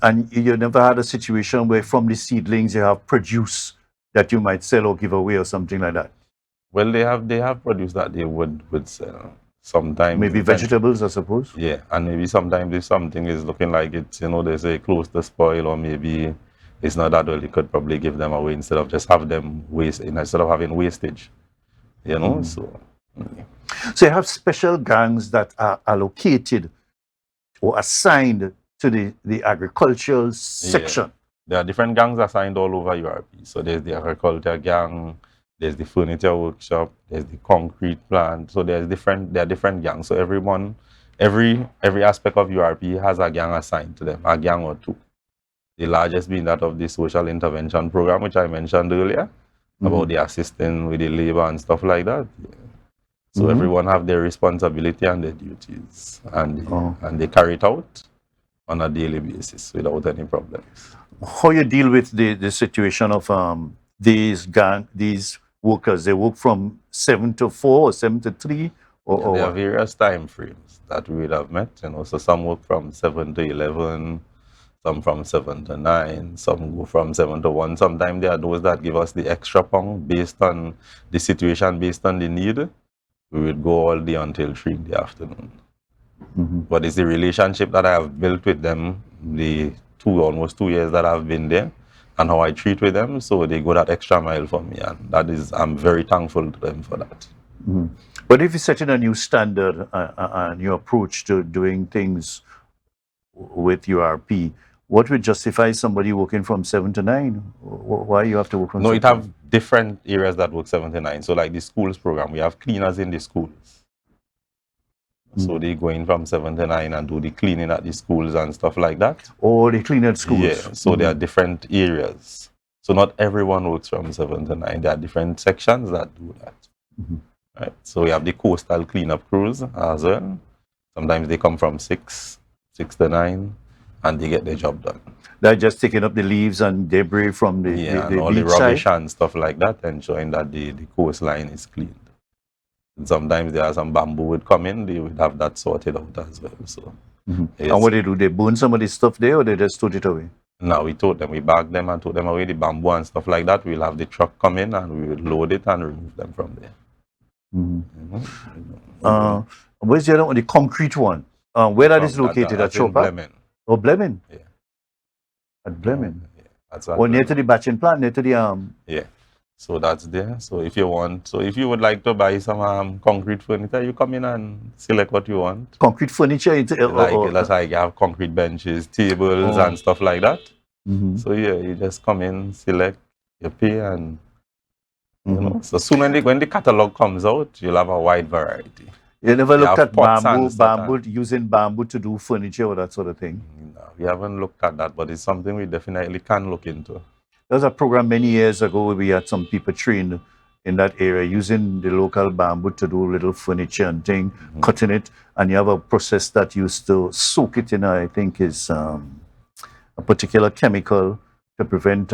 And you never had a situation where from the seedlings you have produce that you might sell or give away or something like that? Well, they have produce that they would sell. Sometimes maybe vegetables, I suppose. Yeah, and maybe sometimes if something is looking like it's, they say close to spoil, or maybe it's not that well, you could probably give them away instead of just have them instead of having wastage. So you have special gangs that are allocated or assigned to the agricultural section. There are different gangs assigned all over URP. So there's the agriculture gang, there's the furniture workshop, there's the concrete plant. So there are different gangs. So every aspect of URP has a gang assigned to them, a gang or two. The largest being that of the social intervention program, which I mentioned earlier, about the assisting with the labor and stuff like that. So everyone have their responsibility and their duties, and they carry it out on a daily basis without any problems. How you deal with the situation of these workers? They work from 7 to 4 or 7 to 3? Or there are various time frames that we would have met. So some work from 7 to 11, some from 7 to 9, some go from 7 to 1. Sometimes there are those that give us the extra pound based on the situation, based on the need. We would go all day until 3 in the afternoon. But it's the relationship that I have built with them, the almost 2 years that I've been there, and how I treat with them. So they go that extra mile for me, and I'm very thankful to them for that. But if you're setting a new standard and your approach to doing things with URP, what would justify somebody working from 7 to 9? Why you have to work from 7 it have different areas that work 7 to 9. So like the schools program, we have cleaners in the schools. So they go in from 7 to 9 and do the cleaning at the schools and stuff like that. Or they clean at schools? Yeah, so there are different areas. So not everyone works from 7 to 9. There are different sections that do that. Right? So we have the coastal cleanup crews as well. Sometimes they come from 6 to 9, and they get their job done. They're just taking up the leaves and debris from the and all the rubbish and stuff like that, ensuring that the coastline is cleaned. And sometimes there are some bamboo would come in, they would have that sorted out as well. So, and what they do, they burn some of the stuff there, or they just tote it away? No, we tote them, we bag them and tote them away, the bamboo and stuff like that. We'll have the truck come in and we will load it and remove them from there. Where's the other one, the concrete one? Where that is located? At Chopper? Blemin. Oh, Blemin? Yeah. At Blemin? Yeah. That's near to the batching plant, near to the Yeah. So that's there. So if you would like to buy some concrete furniture, you come in and select what you want. Concrete furniture? That's like you have concrete benches, tables and stuff like that. So yeah, you just come in, select, you pay, and you know. So soon when the catalog comes out, you'll have a wide variety. You never looked at bamboo, using bamboo to do furniture or that sort of thing? No, we haven't looked at that, but it's something we definitely can look into. There was a program many years ago where we had some people trained in that area using the local bamboo to do little furniture and thing, cutting it, and you have a process that used to soak it in, I think is a particular chemical to prevent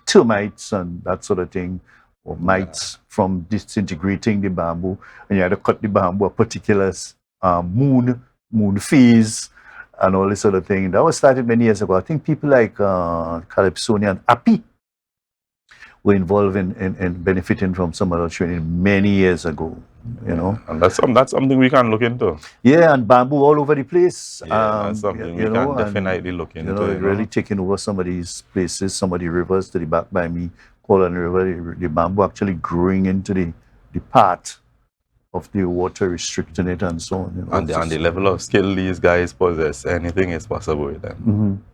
termites and that sort of thing, or mites from disintegrating the bamboo, and you had to cut the bamboo a particular moon phase and all this sort of thing. That was started many years ago. I think people like Calypsonia and Appy were involved in benefiting from some of the training many years ago, you know. And that's something we can look into. Yeah, and bamboo all over the place. Yeah, that's something we can definitely look into. You know, really taking over some of these places, some of the rivers to the back by me, Colon River, the bamboo actually growing into the part of the water, restricting it and so on. You know, and the level of skill these guys possess, anything is possible with them.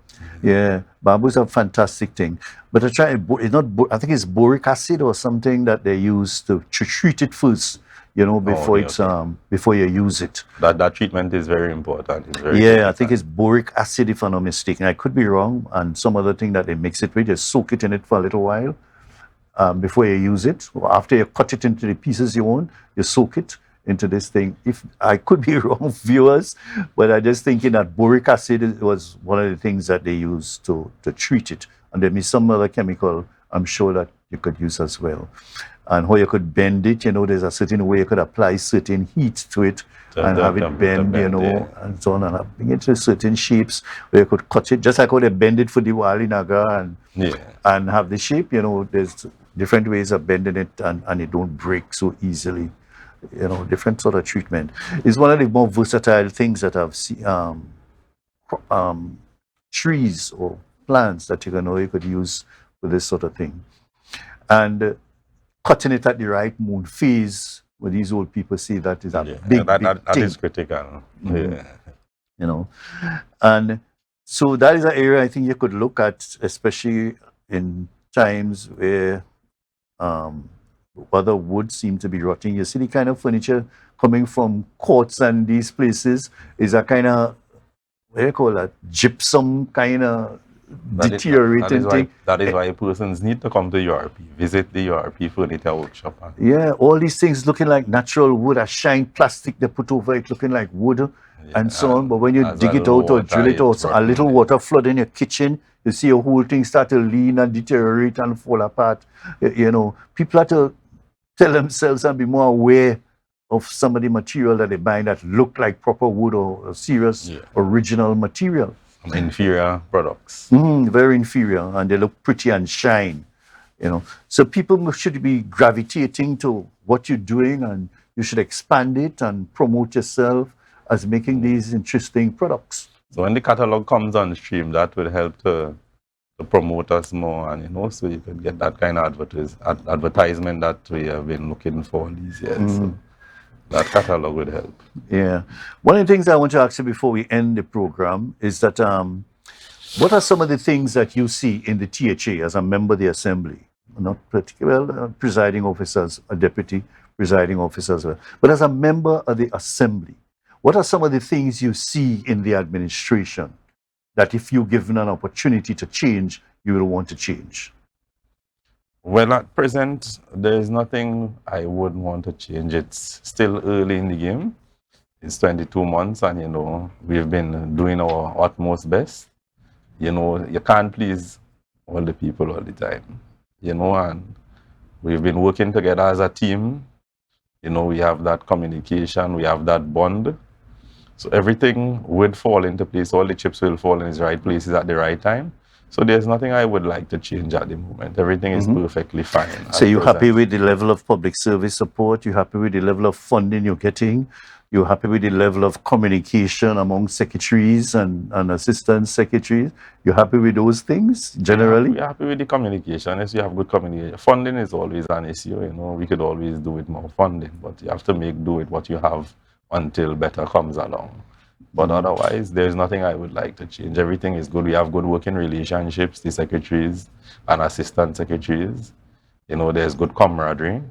Yeah, bamboo is a fantastic thing. But I think it's boric acid or something that they use to treat it first, you know, before before you use it. That treatment is very important. It's very important. I think it's boric acid, if I'm not mistaken. I could be wrong. And some other thing that they mix it with, just soak it in it for a little while before you use it. Or after you cut it into the pieces you want, you soak it into this thing. If I could be wrong, viewers, but I just thinking that boric acid was one of the things that they used to treat it. And there may be some other chemical I'm sure that you could use as well. And how you could bend it, you know, there's a certain way you could apply certain heat to it and have it bend, you know, and so on, and bring it to certain shapes where you could cut it, just like how they bend it for the wali naga and have the shape, you know, there's different ways of bending it and it don't break so easily. You know, different sort of treatment. It's one of the more versatile things that I've seen. Trees or plants that you could use for this sort of thing. And cutting it at the right moon phase, where these old people say that is a big thing. That is critical. Yeah. You know, and so that is an area I think you could look at, especially in times where other wood seem to be rotting. You see the kind of furniture coming from courts and these places is a kind of, what do you call that, gypsum kind of deteriorating thing. That is why persons need to come to URP, visit the URP furniture workshop. Yeah, all these things looking like natural wood, a shine plastic they put over it looking like wood and so on. But when you dig it out or drill it out, a little water flood in your kitchen, you see your whole thing start to lean and deteriorate and fall apart. You know, people have to tell themselves and be more aware of some of the material that they buy that look like proper wood or serious original material. Inferior products. Very inferior, and they look pretty and shine. You know, so people should be gravitating to what you're doing, and you should expand it and promote yourself as making these interesting products. So when the catalog comes on stream, that will help to promote us more, and so you could get that kind of advertisement that we have been looking for these years. So that catalog would help. Yeah. One of the things I want to ask you before we end the program is that what are some of the things that you see in the THA as a member of the Assembly? Not particularly presiding officers, a deputy presiding officers, but as a member of the Assembly, what are some of the things you see in the administration that if you're given an opportunity to change, you will want to change? Well, at present, there is nothing I would want to change. It's still early in the game. It's 22 months, and we've been doing our utmost best. You can't please all the people all the time. And we've been working together as a team. We have that communication, we have that bond. So everything would fall into place. All the chips will fall in its right places at the right time. So there's nothing I would like to change at the moment. Everything is perfectly fine. So you're happy with the level of public service support? You're happy with the level of funding you're getting? You're happy with the level of communication among secretaries and assistant secretaries? You're happy with those things generally? We're happy with the communication. Yes, you have good communication. Funding is always an issue. We could always do with more funding, but you have to make do with what you have until better comes along. But otherwise, there's nothing I would like to change. Everything is good. We have good working relationships, the secretaries and assistant secretaries. There's good camaraderie.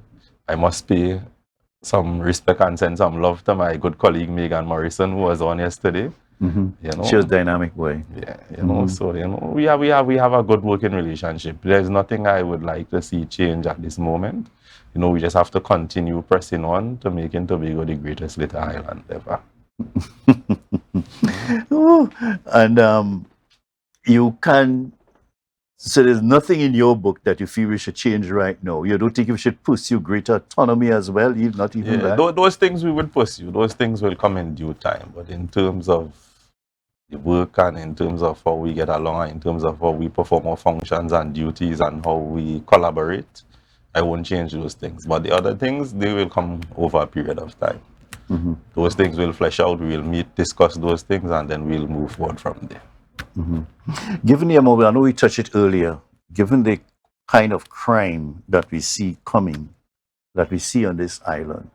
I must pay some respect and send some love to my good colleague Megan Morrison, who was on yesterday. She was dynamic way. Yeah, so we have a good working relationship. There's nothing I would like to see change at this moment. We just have to continue pressing on to making Tobago the greatest little island ever. And you can. So there's nothing in your book that you feel we should change right now. You don't think we should pursue greater autonomy as well? Not even that? Those things we will pursue. Those things will come in due time. But in terms of the work and in terms of how we get along and in terms of how we perform our functions and duties and how we collaborate, I won't change those things. But the other things, they will come over a period of time. Those things will flesh out. We will meet, discuss those things, and then we'll move forward from there. Given the moment, I know we touched it earlier, given the kind of crime that we see coming, that we see on this island,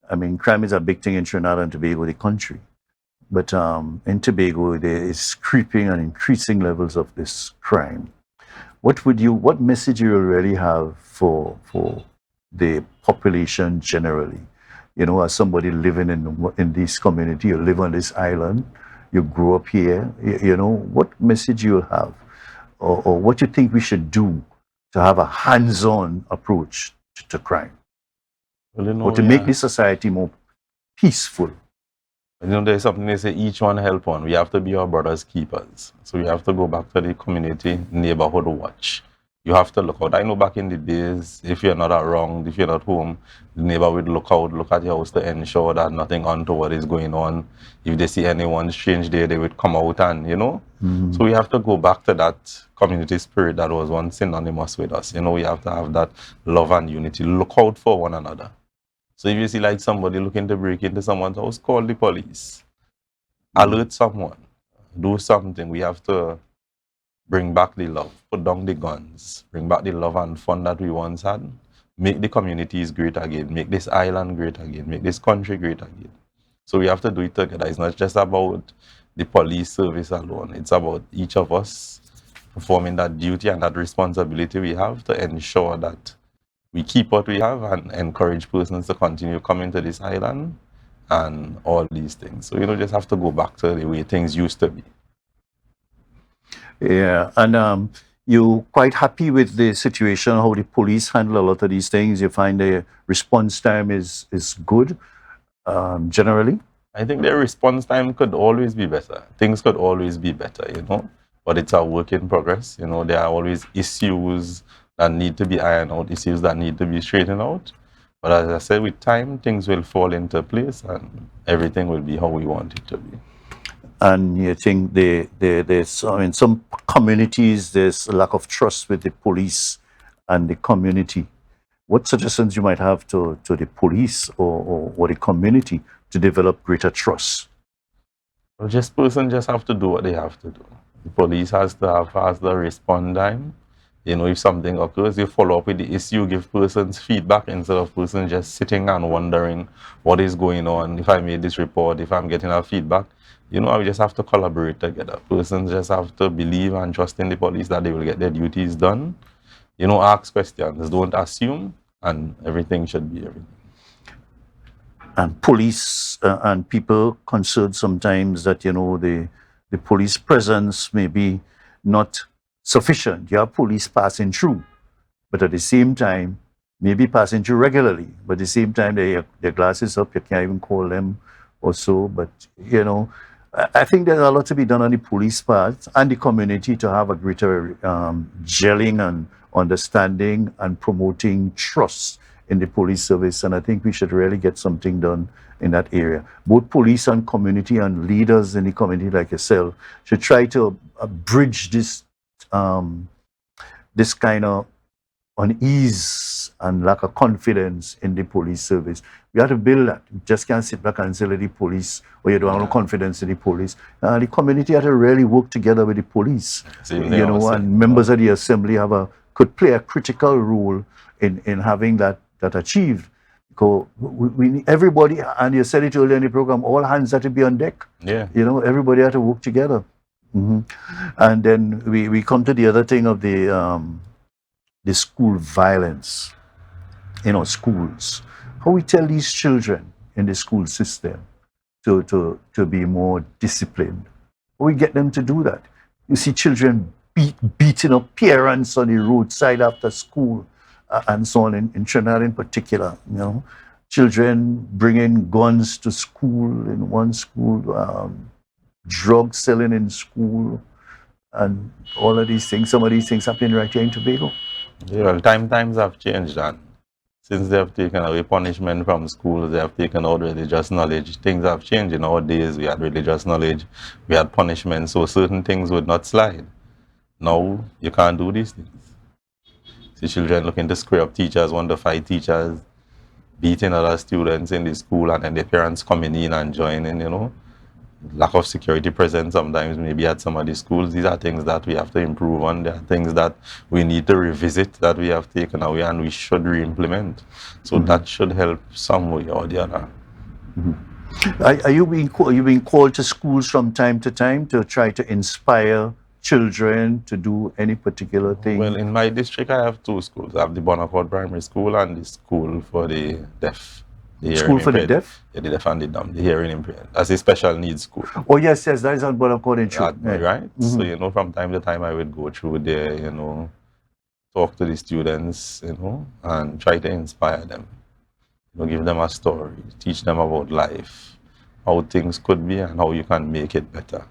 I mean, crime is a big thing in Trinidad and Tobago, the country. But in Tobago, there is creeping and increasing levels of this crime. What message you really have for the population generally? As somebody living in this community, you live on this island, you grew up here, what message you'll have or what you think we should do to have a hands-on approach to crime? Or to make this society more peaceful? There's something they say, each one help one. We have to be our brother's keepers. So we have to go back to the community neighborhood watch. You have to look out. I know back in the days, if you're not around, if you're not home, the neighbor would look out, look at your house to ensure that nothing untoward is going on. If they see anyone strange there, they would come out and, So we have to go back to that community spirit that was once synonymous with us. We have to have that love and unity. Look out for one another. So if you see like somebody looking to break into someone's house, call the police. Alert someone. Do something. We have to bring back the love, put down the guns, bring back the love and fun that we once had, make the communities great again, make this island great again, make this country great again. So we have to do it together. It's not just about the police service alone. It's about each of us performing that duty and that responsibility we have to ensure that we keep what we have and encourage persons to continue coming to this island and all these things. So, just have to go back to the way things used to be. Yeah, and you're quite happy with the situation, how the police handle a lot of these things? You find the response time is good, generally? I think their response time could always be better. Things could always be better, but it's a work in progress. There are always issues that need to be ironed out, issues that need to be straightened out. But as I said, with time, things will fall into place and everything will be how we want it to be. And you think there's, in some communities, there's a lack of trust with the police and the community. What suggestions you might have to the police or the community to develop greater trust? Well, just person just have to do what they have to do. The police has to have faster respond time. You know, if something occurs, you follow up with the issue, give persons feedback instead of person just sitting and wondering what is going on. If I made this report, if I'm getting a feedback, you know, we just have to collaborate together. Persons just have to believe and trust in the police that they will get their duties done. You know, ask questions, don't assume, and everything should be everything. And police and people concerned sometimes that, you know, the police presence may be not sufficient. You have police passing through, but at the same time, maybe passing through regularly, but at the same time, their glasses up, you can't even call them or so. But, you know, I think there's a lot to be done on the police part and the community to have a greater gelling and understanding and promoting trust in the police service. And I think we should really get something done in that area. Both police and community and leaders in the community like yourself should try to bridge this this kind of unease and lack of confidence in the police service. We have to build that. You just can't sit back and say the police, or you don't have no confidence in the police. The community have to really work together with the police. You know, and members of the assembly could play a critical role in having that achieved. Because we everybody, and you said it earlier in the program, all hands have to be on deck. Yeah. You know, everybody have to work together. And then we come to the other thing of the school violence, you know, schools. How we tell these children in the school system to be more disciplined. How we get them to do that. You see children beating up parents on the roadside after school and so on, in Trinidad in particular, you know. Children bringing guns to school in one school, drug selling in school, and all of these things. Some of these things happening right here in Tobago. Yeah, well, times have changed, and since they have taken away punishment from schools, they have taken out religious knowledge. Things have changed. In our days, we had religious knowledge, we had punishment, so certain things would not slide. Now, you can't do these things. See children looking to square up teachers, want to fight teachers, beating other students in the school, and then their parents coming in and joining, you know. Lack of security present sometimes maybe at some of the schools. These are things that we have to improve on. There are things that we need to revisit that we have taken away and we should re-implement. So that should help some way or the other. Are you being called to schools from time to time to try to inspire children to do any particular thing? Well, in my district, I have two schools. I have the Bonaccord Primary School and the school for the deaf. School for the deaf? Yeah, the deaf and the dumb, the hearing impaired. That's a special needs school. Oh, yes, that is on Bonaccord in True. Right? So, you know, from time to time, I would go through there, you know, talk to the students, you know, and try to inspire them. You know, give them a story, teach them about life, how things could be and how you can make it better.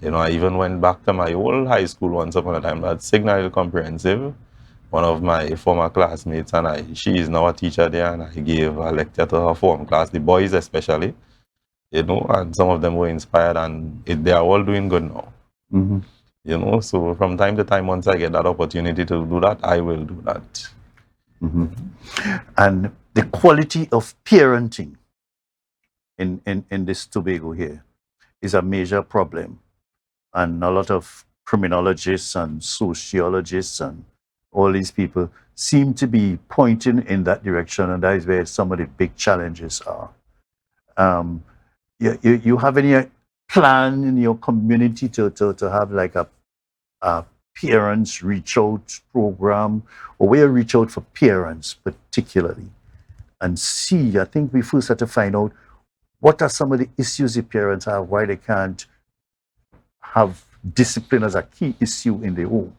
You know, I even went back to my old high school once upon a time, that's Signal Comprehensive. One of my former classmates and she is now a teacher there, and I gave a lecture to her form class, the boys especially, you know, and some of them were inspired, and they are all doing good now. You know, so from time to time, once I get that opportunity to do that, I will do that. And the quality of parenting in this Tobago here is a major problem. And a lot of criminologists and sociologists and all these people seem to be pointing in that direction, and that is where some of the big challenges are. You have any plan in your community to have like a parents reach out program, or where reach out for parents particularly, and see, I think we first have to find out what are some of the issues the parents have, why they can't have discipline as a key issue in the home,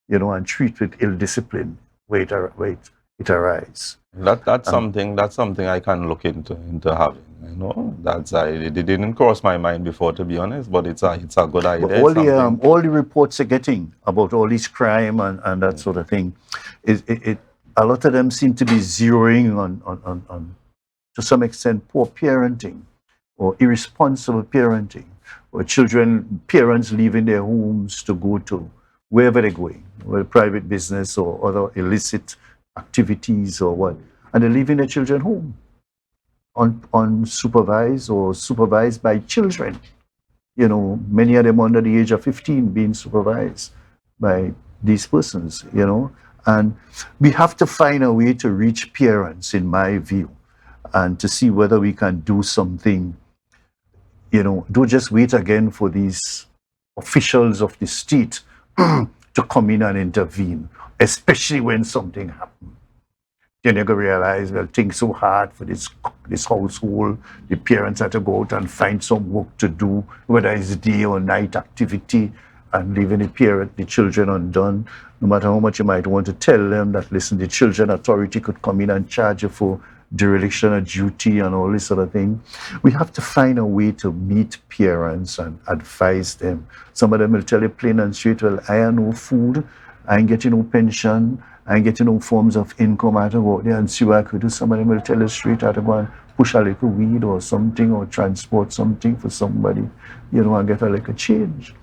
you know, and treat with ill discipline where it arises. That's something I can look into having. You know, it didn't cross my mind before, to be honest, but it's a good idea. But all the reports are getting about all this crime and that sort of thing, a lot of them seem to be zeroing on to some extent poor parenting or irresponsible parenting, or parents leaving their homes to go to wherever they're going, whether private business or other illicit activities or what, and they're leaving their children home. unsupervised or supervised by children. Many of them under the age of 15 being supervised by these persons, And we have to find a way to reach parents, in my view, and to see whether we can do something. Don't just wait again for these officials of the state to come in and intervene, especially when something happens. Then you're going to realize, well, things so hard for this household. The parents have to go out and find some work to do, whether it's day or night activity, and leaving the children undone. No matter how much you might want to tell them that, listen, the children authority could come in and charge you for dereliction of duty and all this sort of thing. We have to find a way to meet parents and advise them. Some of them will tell you plain and straight, well, I have no food, I ain't getting no pension, I ain't getting no forms of income. I have to go out there and see what I could do. Some of them will tell you straight, I have to go and push a little weed or something, or transport something for somebody, and get a little change.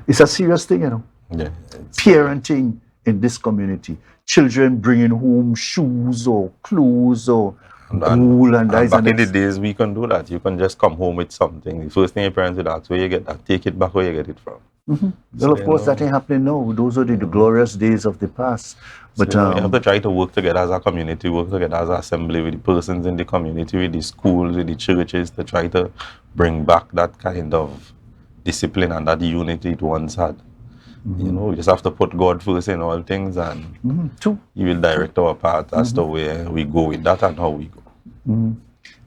It's a serious thing, Yeah. Parenting in this community. Children bringing home shoes or clothes or wool and back in the days, we can do that. You can just come home with something. The first thing your parents would ask, where you get that? Take it back where you get it from. Mm-hmm. Well, of course, that ain't happening now. Those are the glorious days of the past. But we have to try to work together as a community, work together as an assembly with the persons in the community, with the schools, with the churches, to try to bring back that kind of discipline and that unity it once had. We just have to put God first in all things, and He will direct our path as to where we go with that and how we go.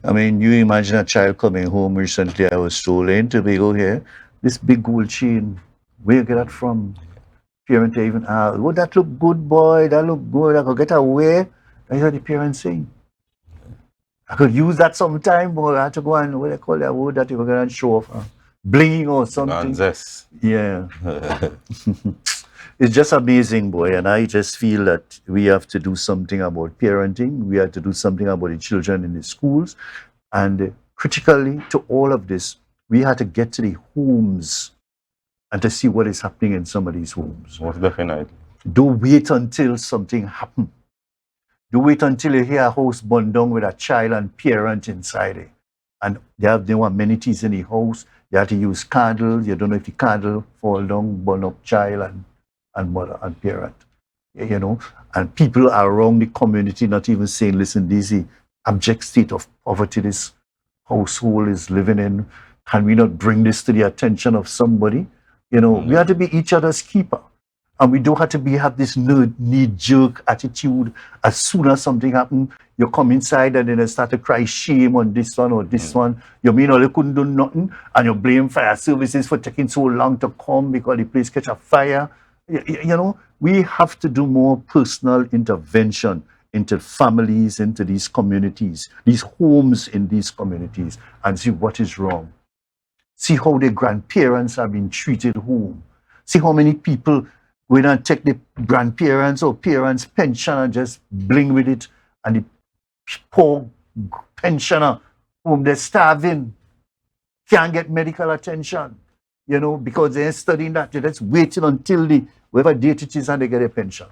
I mean, you imagine a child coming home recently. I was strolling to Tobago here, this big gold chain. Where you get that from? Parent even ask, "Oh, that look good, boy. That look good. I could get away." I heard the parents saying, "I could use that sometime, but I had to go and what they call that word that you were gonna show off, bling or something." Yeah. It's just amazing, boy. And I just feel that we have to do something about parenting. We have to do something about the children in the schools. And critically to all of this, we had to get to the homes and to see what is happening in some of these homes. Most definitely. Don't wait until something happens. Don't wait until you hear a house burned down with a child and parent inside it. And they have no amenities in the house. You have to use candles. You don't know if the candle fall down, burn up child and mother and parent. And people around the community not even saying, listen, this is the abject state of poverty this household is living in. Can we not bring this to the attention of somebody? We have to be each other's keeper. And we don't have to have this knee-jerk attitude. As soon as something happens, you come inside and then you start to cry shame on this one or this one. You mean you couldn't do nothing, and you blame fire services for taking so long to come because the place catch a fire. We have to do more personal intervention into families, into these communities, these homes in these communities, and see what is wrong. See how the grandparents are being treated home. See how many people go in and take the grandparents or parents' pension and just bling with it, and the poor pensioner whom they're starving can't get medical attention, because they're studying that. They're just waiting until whatever date it is and they get a pension,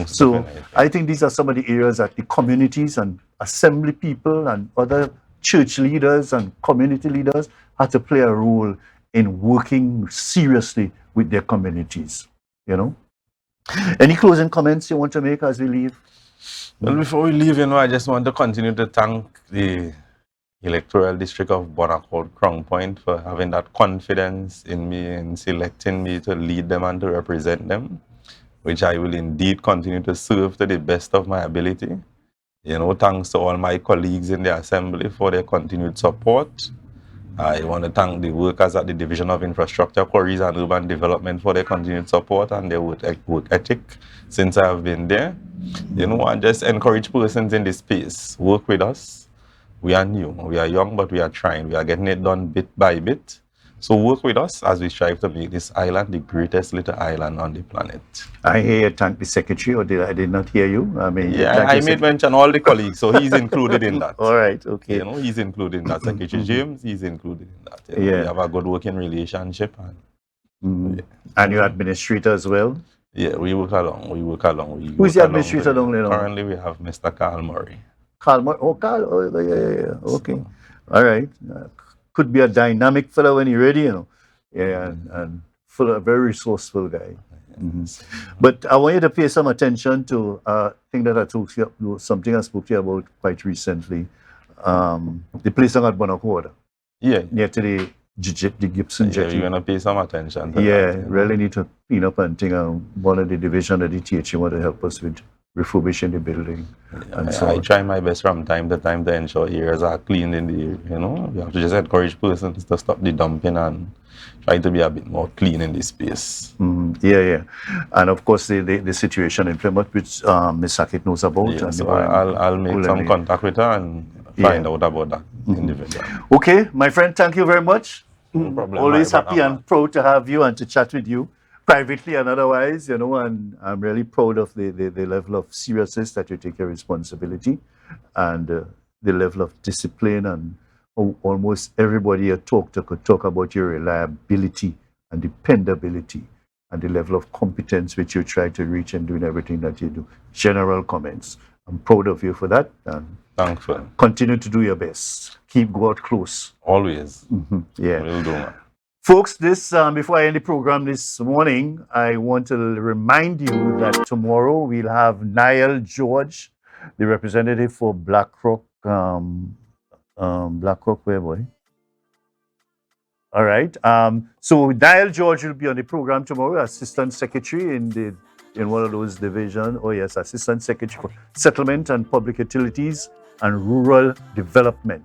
So I think these are some of the areas that the communities and assembly people and other church leaders and community leaders have to play a role in working seriously with their communities, Any closing comments you want to make as we leave? Well, before we leave, I just want to continue to thank the electoral district of Bonaccord Crown Point for having that confidence in me and selecting me to lead them and to represent them, which I will indeed continue to serve to the best of my ability. Thanks to all my colleagues in the assembly for their continued support. I want to thank the workers at the Division of Infrastructure, Quarries and Urban Development for their continued support and their work ethic since I have been there. And just encourage persons in this space, work with us. We are new, we are young, but we are trying. We are getting it done bit by bit. So work with us as we strive to make this island the greatest little island on the planet. I hear you thank the secretary, or I did not hear you? I made mention all the colleagues, so he's included in that. All right, okay. He's included in that. Secretary James, he's included in that. We have a good working relationship. And your administrator as well? Yeah, we work along. Who's the administrator down there? Currently, we have Mr. Carl Murray. Carl. Oh, Carl. Oh, yeah. Okay. All right. Could be a dynamic fellow when you're ready, you know. Yeah, and full, a very resourceful guy. But I want you to pay some attention to a thing that I told you, something I spoke to you about quite recently. The place at Bonacord, Yeah. near to the Gibson Yeah, Jetty. you're gonna pay some attention to Yeah, that. You know? really need to clean up and think one of the division of the TH want to help us with refurbishing the building. And so I try my best from time to time to ensure areas are clean in the area. You know, we have to just encourage persons to stop the dumping and try to be a bit more clean in this space. Yeah. And of course, the situation in Plymouth, which Ms. Sackett knows about. Yeah, and so I'll make some contact with her and find out about that individual. Okay, my friend, thank you very much. No problem. Always happy and proud to have you and to chat with you privately and otherwise, you know, and I'm really proud of the level of seriousness that you take your responsibility and the level of discipline, and almost everybody you talk to could talk about your reliability and dependability and the level of competence which you try to reach in doing everything that you do. General comments. I'm proud of you for that. And thankful. Continue to do your best. Keep God close. Always. Yeah. Will do, man. Folks, this before I end the program this morning, I want to remind you that tomorrow we'll have Niall George, the representative for BlackRock. BlackRock, where boy? All right. So Niall George will be on the program tomorrow, Assistant Secretary in one of those divisions. Oh yes, Assistant Secretary for Settlement and Public Utilities and Rural Development.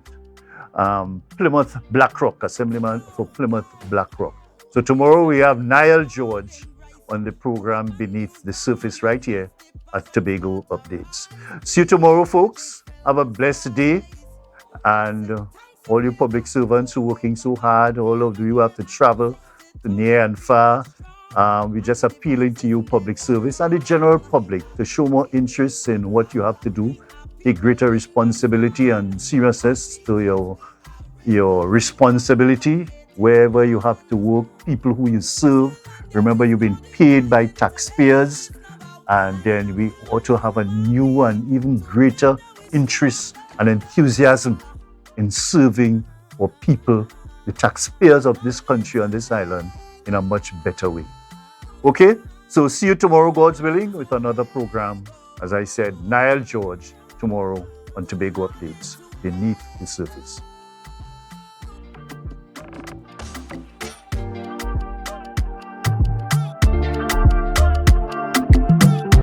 Plymouth BlackRock, Assemblyman for Plymouth BlackRock. So tomorrow we have Niall George on the program Beneath the Surface right here at Tobago Updates. See you tomorrow, folks. Have a blessed day. And all you public servants who are working so hard, all of you who have to travel to near and far, we're just appealing to you, public service, and the general public to show more interest in what you have to do. Take greater responsibility and seriousness to your responsibility wherever you have to work, people who you serve. Remember, you've been paid by taxpayers, and then we ought to have a new and even greater interest and enthusiasm in serving our people, the taxpayers of this country and this island, in a much better way. Okay, so see you tomorrow, God's willing, with another program. As I said, Niall George tomorrow on Tobago Updates, Beneath the Surface.